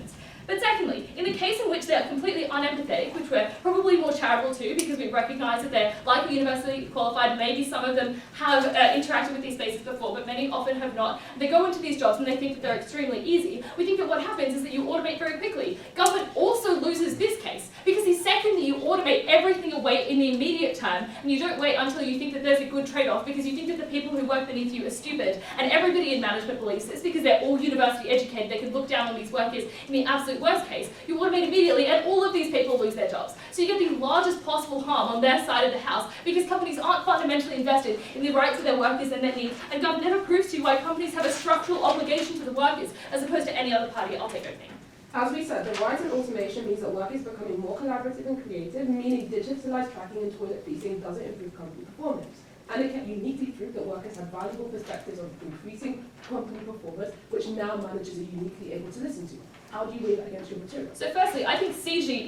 But secondly, in the case in which they are completely unempathetic, which we're probably more charitable to because we recognise that they're likely university qualified, maybe some of them have interacted with these spaces before, but many often have not. They go into these jobs and they think that they're extremely easy. We think that what happens is that you automate very quickly. Government also loses this case because the second that you automate everything away in the immediate term, and you don't wait until you think that there's a good trade-off because you think that the people who work beneath you are stupid, and everybody in management believes this because they're all university educated, they can look down on these workers in the absolute worst case, you automate immediately and all of these people lose their jobs. So you get the largest possible harm on their side of the house because companies aren't fundamentally invested in the rights of their workers and their needs, and government never proves to you why companies have a structural obligation to the workers as opposed to any other party. I'll take opening. As we said, the rise in automation means that work is becoming more collaborative and creative, meaning digitalized tracking and toilet fleecing doesn't improve company performance. And it can uniquely prove that workers have valuable perspectives on increasing company performance, which now managers are uniquely able to listen to. How do you weigh that against your material? So firstly, I think CG,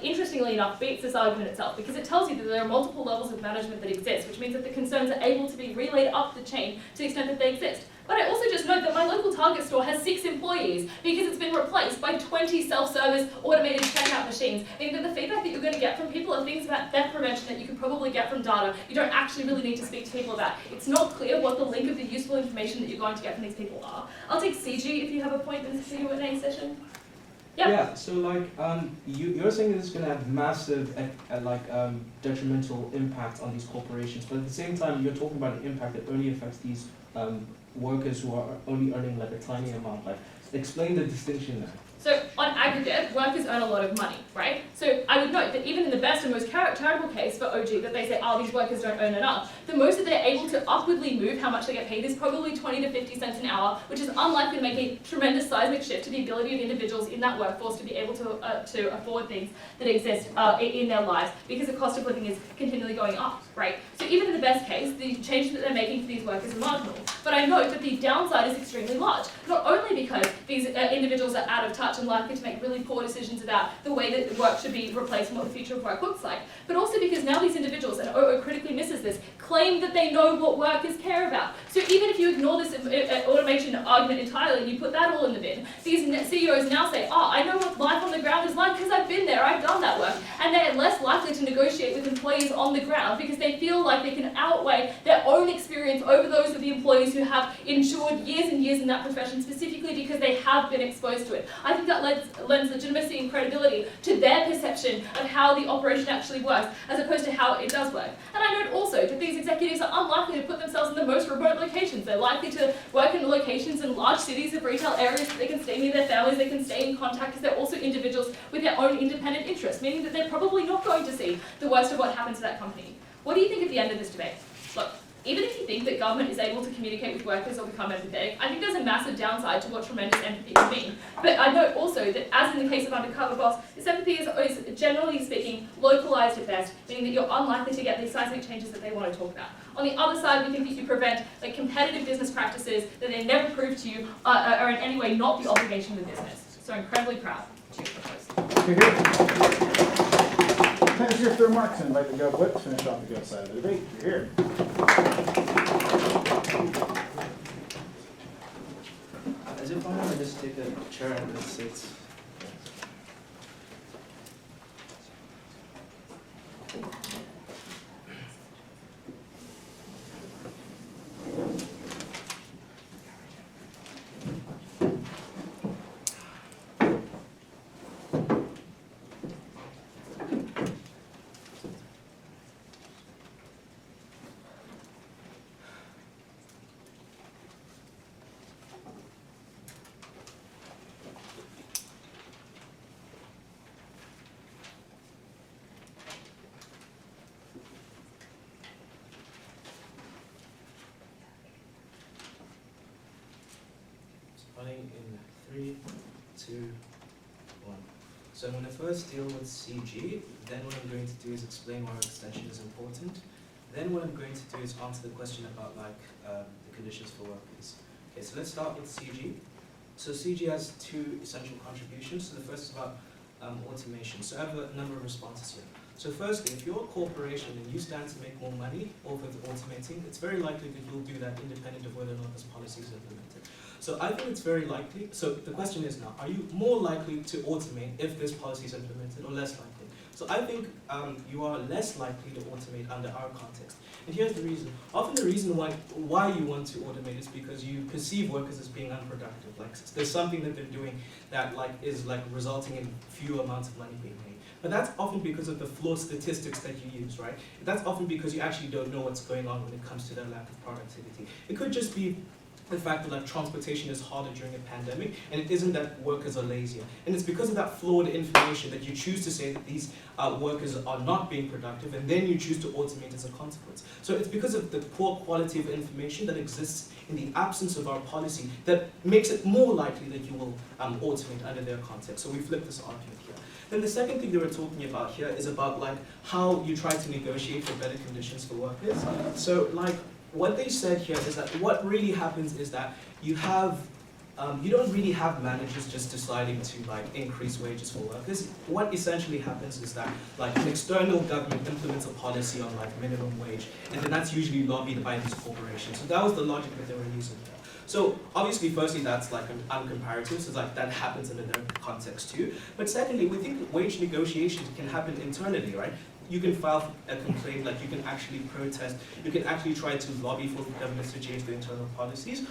interestingly enough, beats this argument itself because it tells you that there are multiple levels of management that exist, which means that the concerns are able to be relayed up the chain to the extent that they exist. But I also just note that my local Target store has 6 employees because it's been replaced by 20 self-service automated checkout machines. Meaning that the feedback that you're going to get from people are things about theft prevention that you could probably get from data. You don't actually really need to speak to people about. It's not clear what the link of the useful information that you're going to get from these people are. I'll take CG if you have a point in this Q&A session. Yep. Yeah, so you're saying that it's going to have massive detrimental impact on these corporations, but at the same time you're talking about an impact that only affects these workers who are only earning like a tiny amount. Like, explain the distinction there. So on aggregate, workers earn a lot of money, right? So I would note that even in the best and most charitable case for OG, that they say, oh, these workers don't earn enough, the most that they're able to upwardly move how much they get paid is probably 20 to 50 cents an hour, which is unlikely to make a tremendous seismic shift to the ability of individuals in that workforce to be able to afford things that exist in their lives, because the cost of living is continually going up, right? So even in the best case, the changes that they're making for these workers are marginal. But I note that the downside is extremely large, not only because these individuals are out of touch and likely to make really poor decisions about the way that work should be replaced and what the future of work looks like, but also because now these individuals, and OO critically misses this, claim that they know what workers care about. So even if you ignore this automation argument entirely and you put that all in the bin, these CEOs now say, oh, I know what life on the ground is like because I've been there, I've done that work. And they're less likely to negotiate with employees on the ground because they feel like they can outweigh their own experience over those of the employees who have endured years and years in that profession, specifically because they have been exposed to it. I think that lends legitimacy and credibility to their perception of how the operation actually works, as opposed to how it does work. And I note also that these executives are unlikely to put themselves in the most remote locations. They're likely to work in locations in large cities of retail areas that they can stay near their families, they can stay in contact, because they're also individuals with their own independent interests, meaning that they're probably not going to see the worst of what happens to that company. What do you think at the end of this debate? Look, even if you think that government is able to communicate with workers or become empathetic, I think there's a massive downside to what tremendous empathy can mean. But I note also that, as in the case of Undercover Boss, this empathy is generally speaking localized at best, meaning that you're unlikely to get these seismic changes that they want to talk about. On the other side, we think that you prevent competitive business practices that they never prove to you are in any way not the obligation of the business. So incredibly proud to propose. Here, here. Time to hear the remarks and invite the Gov Whip to finish off the Gov side of the debate. You're here. As if I want to just take a chair and sit. Running in 3, 2, 1. So I'm going to first deal with CG, then what I'm going to do is explain why extension is important. Then what I'm going to do is answer the question about the conditions for workers. Okay, so let's start with CG. So CG has two essential contributions. So the first is about automation. So I have a number of responses here. So firstly, if you're a corporation and you stand to make more money off of automating, it's very likely that you'll do that independent of whether or not this policy is implemented. So I think it's very likely, so the question is now, are you more likely to automate if this policy is implemented or less likely? So I think you are less likely to automate under our context. And here's the reason. Often the reason why you want to automate is because you perceive workers as being unproductive. Like there's something that they're doing that is resulting in fewer amounts of money being made. But that's often because of the flawed statistics that you use, right? That's often because you actually don't know what's going on when it comes to their lack of productivity. It could just be the fact that transportation is harder during a pandemic, and it isn't that workers are lazier. And it's because of that flawed information that you choose to say that these workers are not being productive, and then you choose to automate as a consequence. So it's because of the poor quality of information that exists in the absence of our policy that makes it more likely that you will automate under their context. So we flip this argument here. Then the second thing that we're talking about here is about how you try to negotiate for better conditions for workers. So what they said here is that what really happens is that you don't really have managers just deciding to increase wages for workers. What essentially happens is that an external government implements a policy on minimum wage, and then that's usually lobbied by these corporations. So that was the logic that they were using there. So obviously, firstly, that's an uncomparative, so that happens in their context too. But secondly, we think wage negotiations can happen internally, right? You can file a complaint, you can actually protest, you can actually try to lobby for the governments to change their internal policies.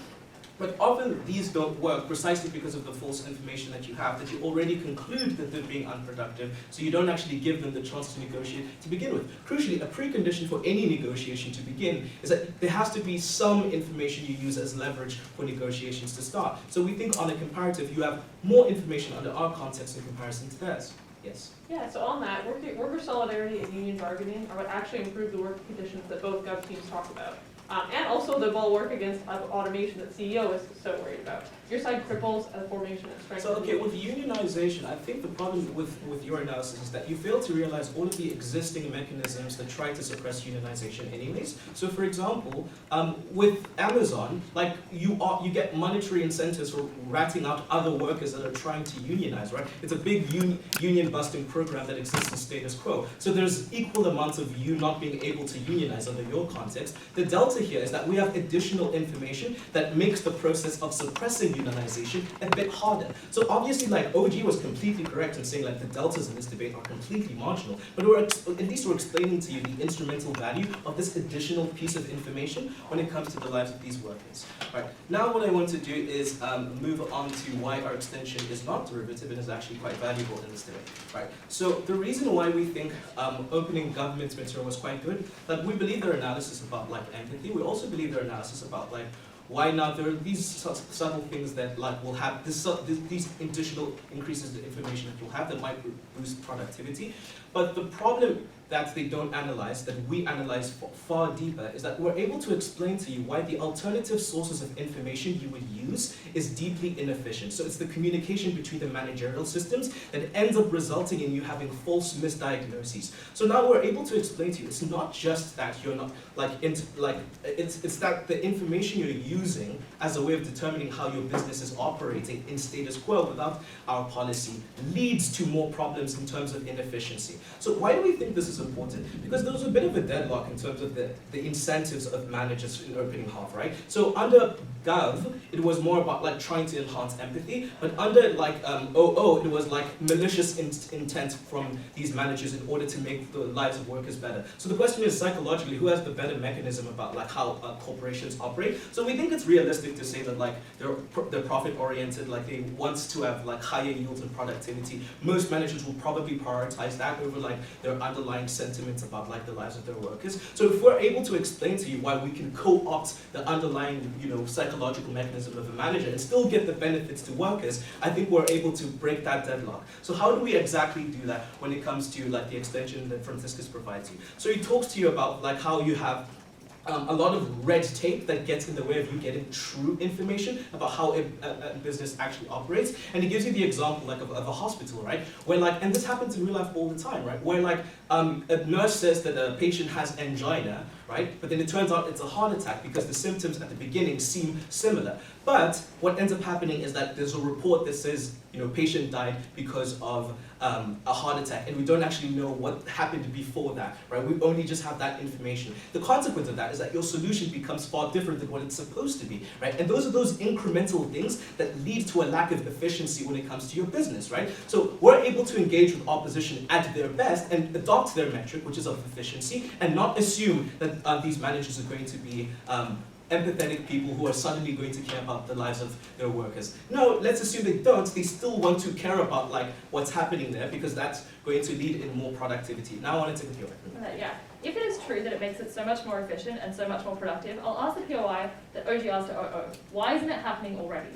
But often these don't work precisely because of the false information that you have, that you already conclude that they're being unproductive, so you don't actually give them the chance to negotiate to begin with. Crucially, a precondition for any negotiation to begin is that there has to be some information you use as leverage for negotiations to start. So we think on a comparative, you have more information under our context in comparison to theirs. Yes? Yeah, so on that, worker solidarity and union bargaining are what actually improve the work conditions that both gov teams talk about. And also the bulwark against automation that CEO is so worried about. Your side cripples a formation and strength. So okay, with unionization, I think the problem with your analysis is that you fail to realize all of the existing mechanisms that try to suppress unionization anyways. So for example, with Amazon, you get monetary incentives for ratting out other workers that are trying to unionize, right? It's a big union busting program that exists in status quo. So there's equal amounts of you not being able to unionize under your context. The delta here is that we have additional information that makes the process of suppressing unionization a bit harder. So obviously, OG was completely correct in saying the deltas in this debate are completely marginal, but at least we're explaining to you the instrumental value of this additional piece of information when it comes to the lives of these workers. Right. Now what I want to do is move on to why our extension is not derivative and is actually quite valuable in this debate. Right. So the reason why we think opening government's material was quite good, we believe their analysis about empathy. We also believe their analysis about why not there are these subtle things that will have these additional increases in information that you'll have that might boost productivity. But the problem that they don't analyze, that we analyze far deeper, is that we're able to explain to you why the alternative sources of information you would use is deeply inefficient. So it's the communication between the managerial systems that ends up resulting in you having false misdiagnoses. So now we're able to explain to you, it's not just that you're not, it's that the information you're using as a way of determining how your business is operating in status quo without our policy leads to more problems in terms of inefficiency. So why do we think this is important? Because there was a bit of a deadlock in terms of the incentives of managers in opening half, right? So under Gov, it was more about trying to enhance empathy, but under OO, it was malicious intent from these managers in order to make the lives of workers better. So the question is, psychologically, who has the better mechanism about how corporations operate? So we think it's realistic to say that they're profit oriented, they want to have higher yields and productivity. Most managers will probably prioritize that over their underlying sentiments about the lives of their workers. So if we're able to explain to you why we can co-opt the underlying psychological mechanism of a manager and still get the benefits to workers, I think we're able to break that deadlock. So how do we exactly do that when it comes to the extension that Franciscus provides you? So he talks to you about how you have a lot of red tape that gets in the way of you getting true information about how a business actually operates. And it gives you the example like of a hospital, right? Where like, and this happens in real life all the time, right? Where like a nurse says that a patient has angina, right? But then it turns out it's a heart attack because the symptoms at the beginning seem similar. But what ends up happening is that there's a report that says, you know, patient died because of a heart attack, and we don't actually know what happened before that, right? We only just have that information. The consequence of that is that your solution becomes far different than what it's supposed to be, right? And those are those incremental things that lead to a lack of efficiency when it comes to your business, right? So we're able to engage with opposition at their best and adopt their metric, which is of efficiency, and not assume that these managers are going to be empathetic people who are suddenly going to care about the lives of their workers. No, let's assume they don't. They still want to care about like what's happening there because that's going to lead in more productivity. Now I want to take a POI. Yeah, if it is true that it makes it so much more efficient and so much more productive, I'll ask the POI that OG asked to OO. Why isn't it happening already?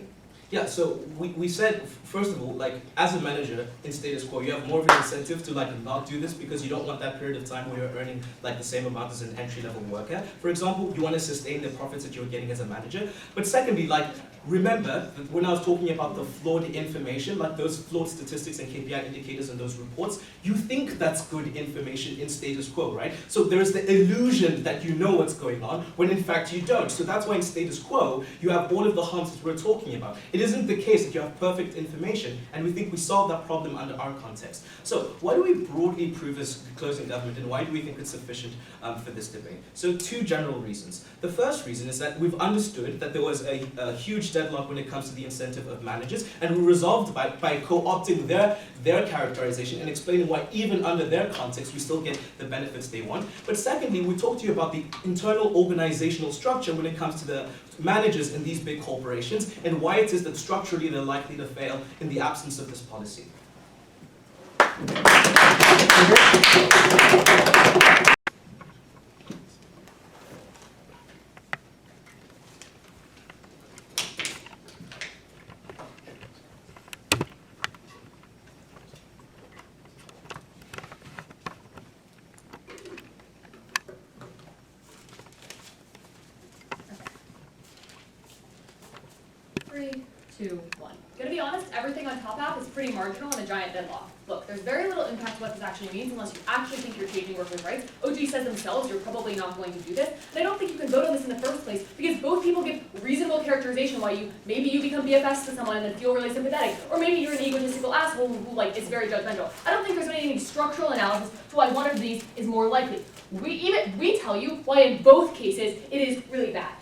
Yeah, so we said, first of all, like, as a manager in status quo, you have more of an incentive to, like, not do this because you don't want that period of time where you're earning, like, the same amount as an entry-level worker. For example, you want to sustain the profits that you're getting as a manager. But secondly, like, remember that when I was talking about the flawed information, like those flawed statistics and KPI indicators in those reports, you think that's good information in status quo, right? So there's the illusion that you know what's going on when in fact you don't. So that's why in status quo, you have all of the harms that we're talking about. It isn't the case that you have perfect information, and we think we solve that problem under our context. So why do we broadly prove as closing government, and why do we think it's sufficient for this debate? So two general reasons. The first reason is that we've understood that there was a huge deadlock when it comes to the incentive of managers, and we resolved by co-opting their characterization and explaining why even under their context we still get the benefits they want. But secondly, we talked to you about the internal organizational structure when it comes to the managers in these big corporations and why it is that structurally they're likely to fail in the absence of this policy. Three, two, one. Gonna be honest, everything on Top App is pretty marginal and a giant deadlock. Look, there's very little impact to what this actually means unless you actually think you're changing workers' rights. OG says themselves you're probably not going to do this, and I don't think you can vote on this in the first place because both people give reasonable characterization why maybe you become BFFs to someone and then feel really sympathetic, or maybe you're an egotistical asshole who like is very judgmental. I don't think there's any structural analysis to why one of these is more likely. We tell you why in both cases it is really bad.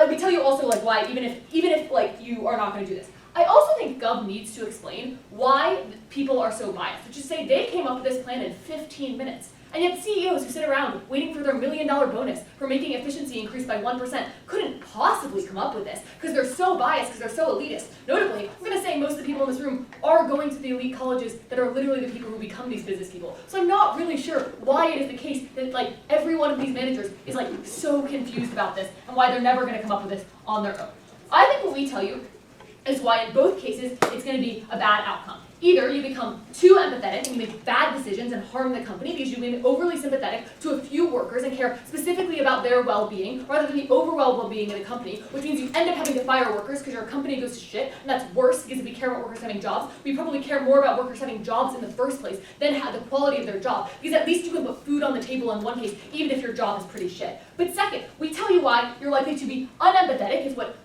We tell you also like why even if like you are not going to do this. I also think Gov needs to explain why people are so biased, which is say they came up with this plan in 15 minutes. And yet CEOs who sit around waiting for their $1 million bonus for making efficiency increase by 1% couldn't possibly come up with this because they're so biased, because they're so elitist. Notably, I'm going to say most of the people in this room are going to the elite colleges that are literally the people who become these business people. So I'm not really sure why it is the case that like every one of these managers is like so confused about this and why they're never going to come up with this on their own. I think what we tell you is why in both cases it's going to be a bad outcome. Either you become too empathetic and you make bad decisions and harm the company because you've been overly sympathetic to a few workers and care specifically about their well-being rather than the overall well-being of the company, which means you end up having to fire workers because your company goes to shit, and that's worse because if we care about workers having jobs, we probably care more about workers having jobs in the first place than the quality of their job, because at least you can put food on the table in one case, even if your job is pretty shit. But second, we tell you why you're likely to be unempathetic is what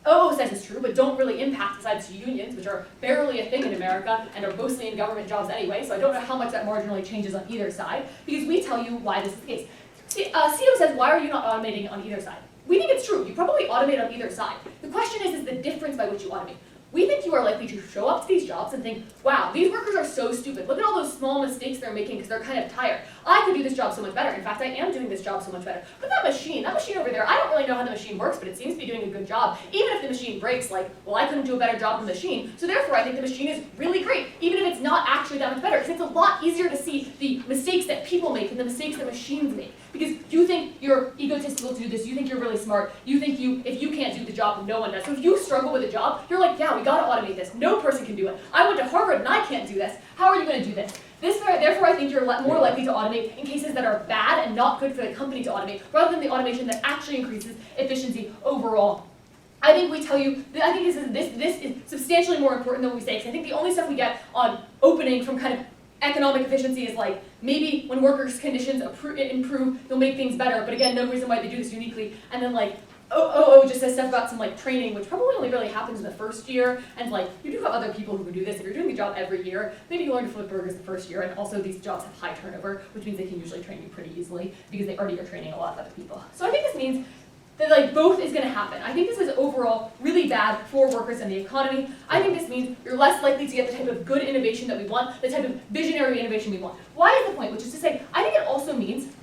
OO says is true, but don't really impact besides unions, which are barely a thing in America and are mostly in government jobs anyway, so I don't know how much that marginally changes on either side, because we tell you why this is the case. CEO says, why are you not automating on either side? We think it's true, you probably automate on either side. The question is the difference by which you automate. We think you are likely to show up to these jobs and think, wow, these workers are so stupid. Look at all those small mistakes they're making because they're kind of tired. I could do this job so much better. In fact, I am doing this job so much better. But that machine over there, I don't really know how the machine works, but it seems to be doing a good job. Even if the machine breaks, like, well, I couldn't do a better job than the machine. So therefore, I think the machine is really great, even if it's not actually that much better. Because it's a lot easier to see the mistakes that people make than the mistakes that machines make. Because you think you're egotistical to do this, you think you're really smart, you think if you can't do the job, no one does. So if you struggle with a job, you're like, yeah, we gotta automate this. No person can do it. I went to Harvard and I can't do this. How are you gonna do this? This therefore I think you're more likely to automate in cases that are bad and not good for the company to automate, rather than the automation that actually increases efficiency overall. I think we tell you, I think this is substantially more important than what we say, because I think the only stuff we get on opening from kind of economic efficiency is like, maybe when workers' conditions improve, they'll make things better, but again, no reason why they do this uniquely, and then like, just says stuff about some like training, which probably only really happens in the first year, and like, you do have other people who can do this. If you're doing the job every year, maybe you learn to flip burgers the first year, and also these jobs have high turnover, which means they can usually train you pretty easily, because they already are training a lot of other people. So I think this means that like both is going to happen. I think this is overall really bad for workers and the economy. I think this means you're less likely to get the type of good innovation that we want, the type of visionary innovation we want. Why is the point? Which is to say, I think it also means,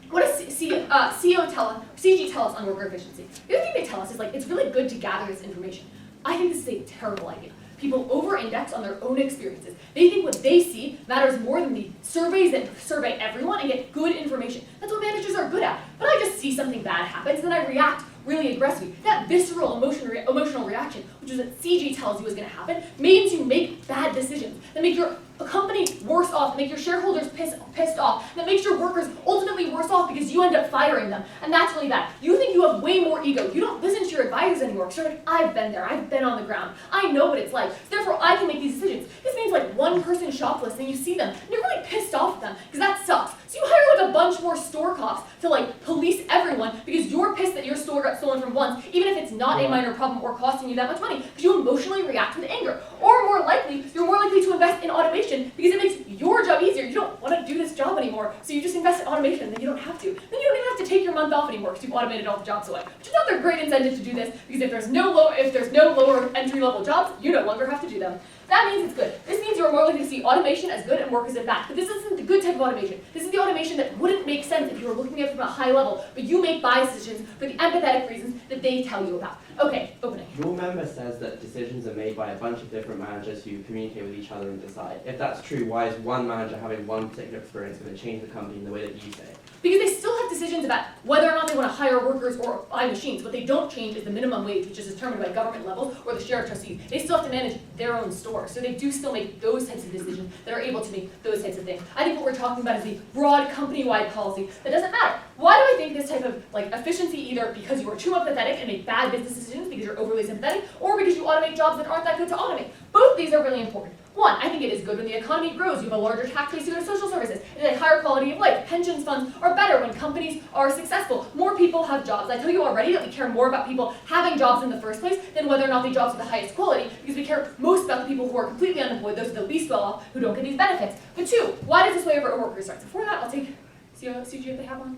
what does CG tell us on worker efficiency? The other thing they tell us is like, it's really good to gather this information. I think this is a terrible idea. People over-index on their own experiences. They think what they see matters more than the surveys that survey everyone and get good information. That's what managers are good at. But I just see something bad happens, and then I react really aggressively. That visceral emotional reaction, which is what CG tells you is going to happen, means you make bad decisions. That make your company worse off, that make your shareholders pissed off, that makes your workers ultimately worse off because you end up firing them. And that's really bad. You think you have way more ego. You don't listen to your advisors anymore, because you're like, I've been there, I've been on the ground, I know what it's like. Therefore, I can make these decisions. This means like one person shoplifts and you see them, and you're really pissed off at them, because that sucks. So you hire like a bunch more store cops to like police everyone because you're pissed that your store got stolen from once, even if it's not a minor problem or costing you that much money, because you emotionally react with anger. Or more likely, you're more likely to invest in automation because it makes your job easier. You don't want to do this job anymore, so you just invest in automation, and then you don't have to. Then you don't even have to take your month off anymore because you've automated all the jobs away. Which is another great incentive to do this, because if there's no lower entry-level jobs, you no longer have to do them. That means it's good. This means you're more likely to see automation as good and workers as bad. But this isn't the good type of automation. This is the automation that wouldn't make sense if you were looking at it from a high level, but you make biased decisions for the empathetic reasons that they tell you about. Okay, opening. Your member says that decisions are made by a bunch of different managers who communicate with each other and decide. If that's true, why is one manager having one particular experience going to change the company in the way that you say? Because they still have decisions about whether or not they want to hire workers or buy machines. What they don't change is the minimum wage, which is determined by government levels or the share of trustees. They still have to manage their own store. So they do still make those types of decisions that are able to make those types of things. I think what we're talking about is the broad company-wide policy that doesn't matter. Why do I think this type of like efficiency, either because you are too empathetic and make bad business decisions because you're overly sympathetic, or because you automate jobs that aren't that good to automate? Both of these are really important. One, I think it is good when the economy grows. You have a larger tax base, you go to social services. It is a higher quality of life. Pensions funds are better when companies are successful. More people have jobs. I tell you already that we care more about people having jobs in the first place than whether or not the jobs are the highest quality, because we care most about the people who are completely unemployed, those are the least well off, who don't get these benefits. But two, why does this way over workers' rights? Before that, I'll take CG if they have one.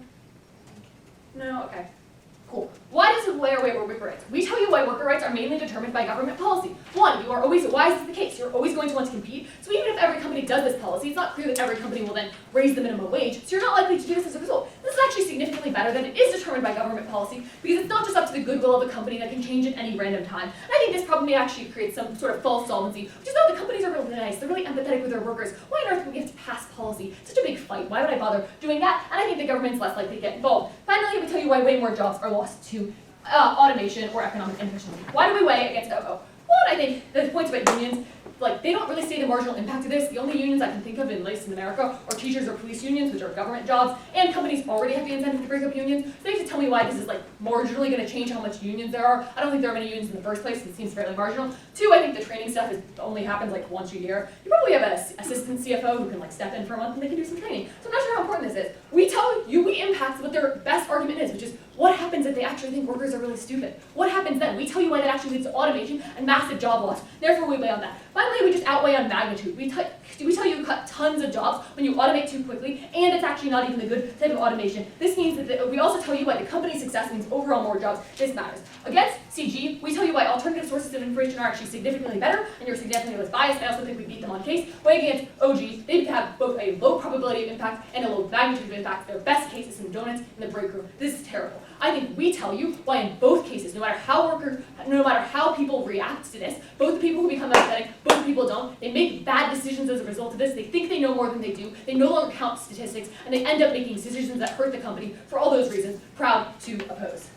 No? Okay. Cool. Why does it weigh our way over worker rights? We tell you why worker rights are mainly determined by government policy. One, why is this the case? You're always going to want to compete. So even if every company does this policy, it's not clear that every company will then raise the minimum wage. So you're not likely to do this as a result. This is actually significantly better than it is determined by government policy, because it's not just up to the goodwill of a company that can change at any random time. And I think this probably actually creates some sort of false solvency, which is no, the companies are really nice. They're really empathetic with their workers. Why on earth would we have to pass policy? Such a big fight. Why would I bother doing that? And I think the government's less likely to get involved. Finally, I would tell you why way more jobs are lost to automation or economic inefficiency. Why do we weigh it against OO? One, I think the points about unions, like, they don't really say the marginal impact of this. The only unions I can think of, at least in America, are teachers or police unions, which are government jobs, and companies already have the incentive to break up unions. So they have to tell me why this is like marginally going to change how much unions there are. I don't think there are many unions in the first place. It seems fairly marginal. Two, I think the training stuff only happens like once a year. You probably have an assistant CFO who can like step in for a month and they can do some training. So I'm not sure how important this is. We tell you, we impact what their best argument is, which is what happens if they actually think workers are really stupid? What happens then? We tell you why that actually leads to automation and massive job loss. Therefore, we weigh on that. Finally, we just outweigh on magnitude. We tell you cut tons of jobs when you automate too quickly, and it's actually not even the good type of automation. This means that we also tell you why the company's success means overall more jobs. This matters. Against CG, we tell you why alternative sources of information are actually significantly better, and you're significantly less biased. I also think we beat them on case. Way against OG, they have both a low probability of impact and a low magnitude of impact. Their best case is in donuts in the break room. This is terrible. I think we tell you why in both cases, no matter how people react to this, both the people who become empathetic, both the people who don't, they make bad decisions as a result of this. They think they know more than they do. They no longer count statistics, and they end up making decisions that hurt the company. For all those reasons, proud to oppose.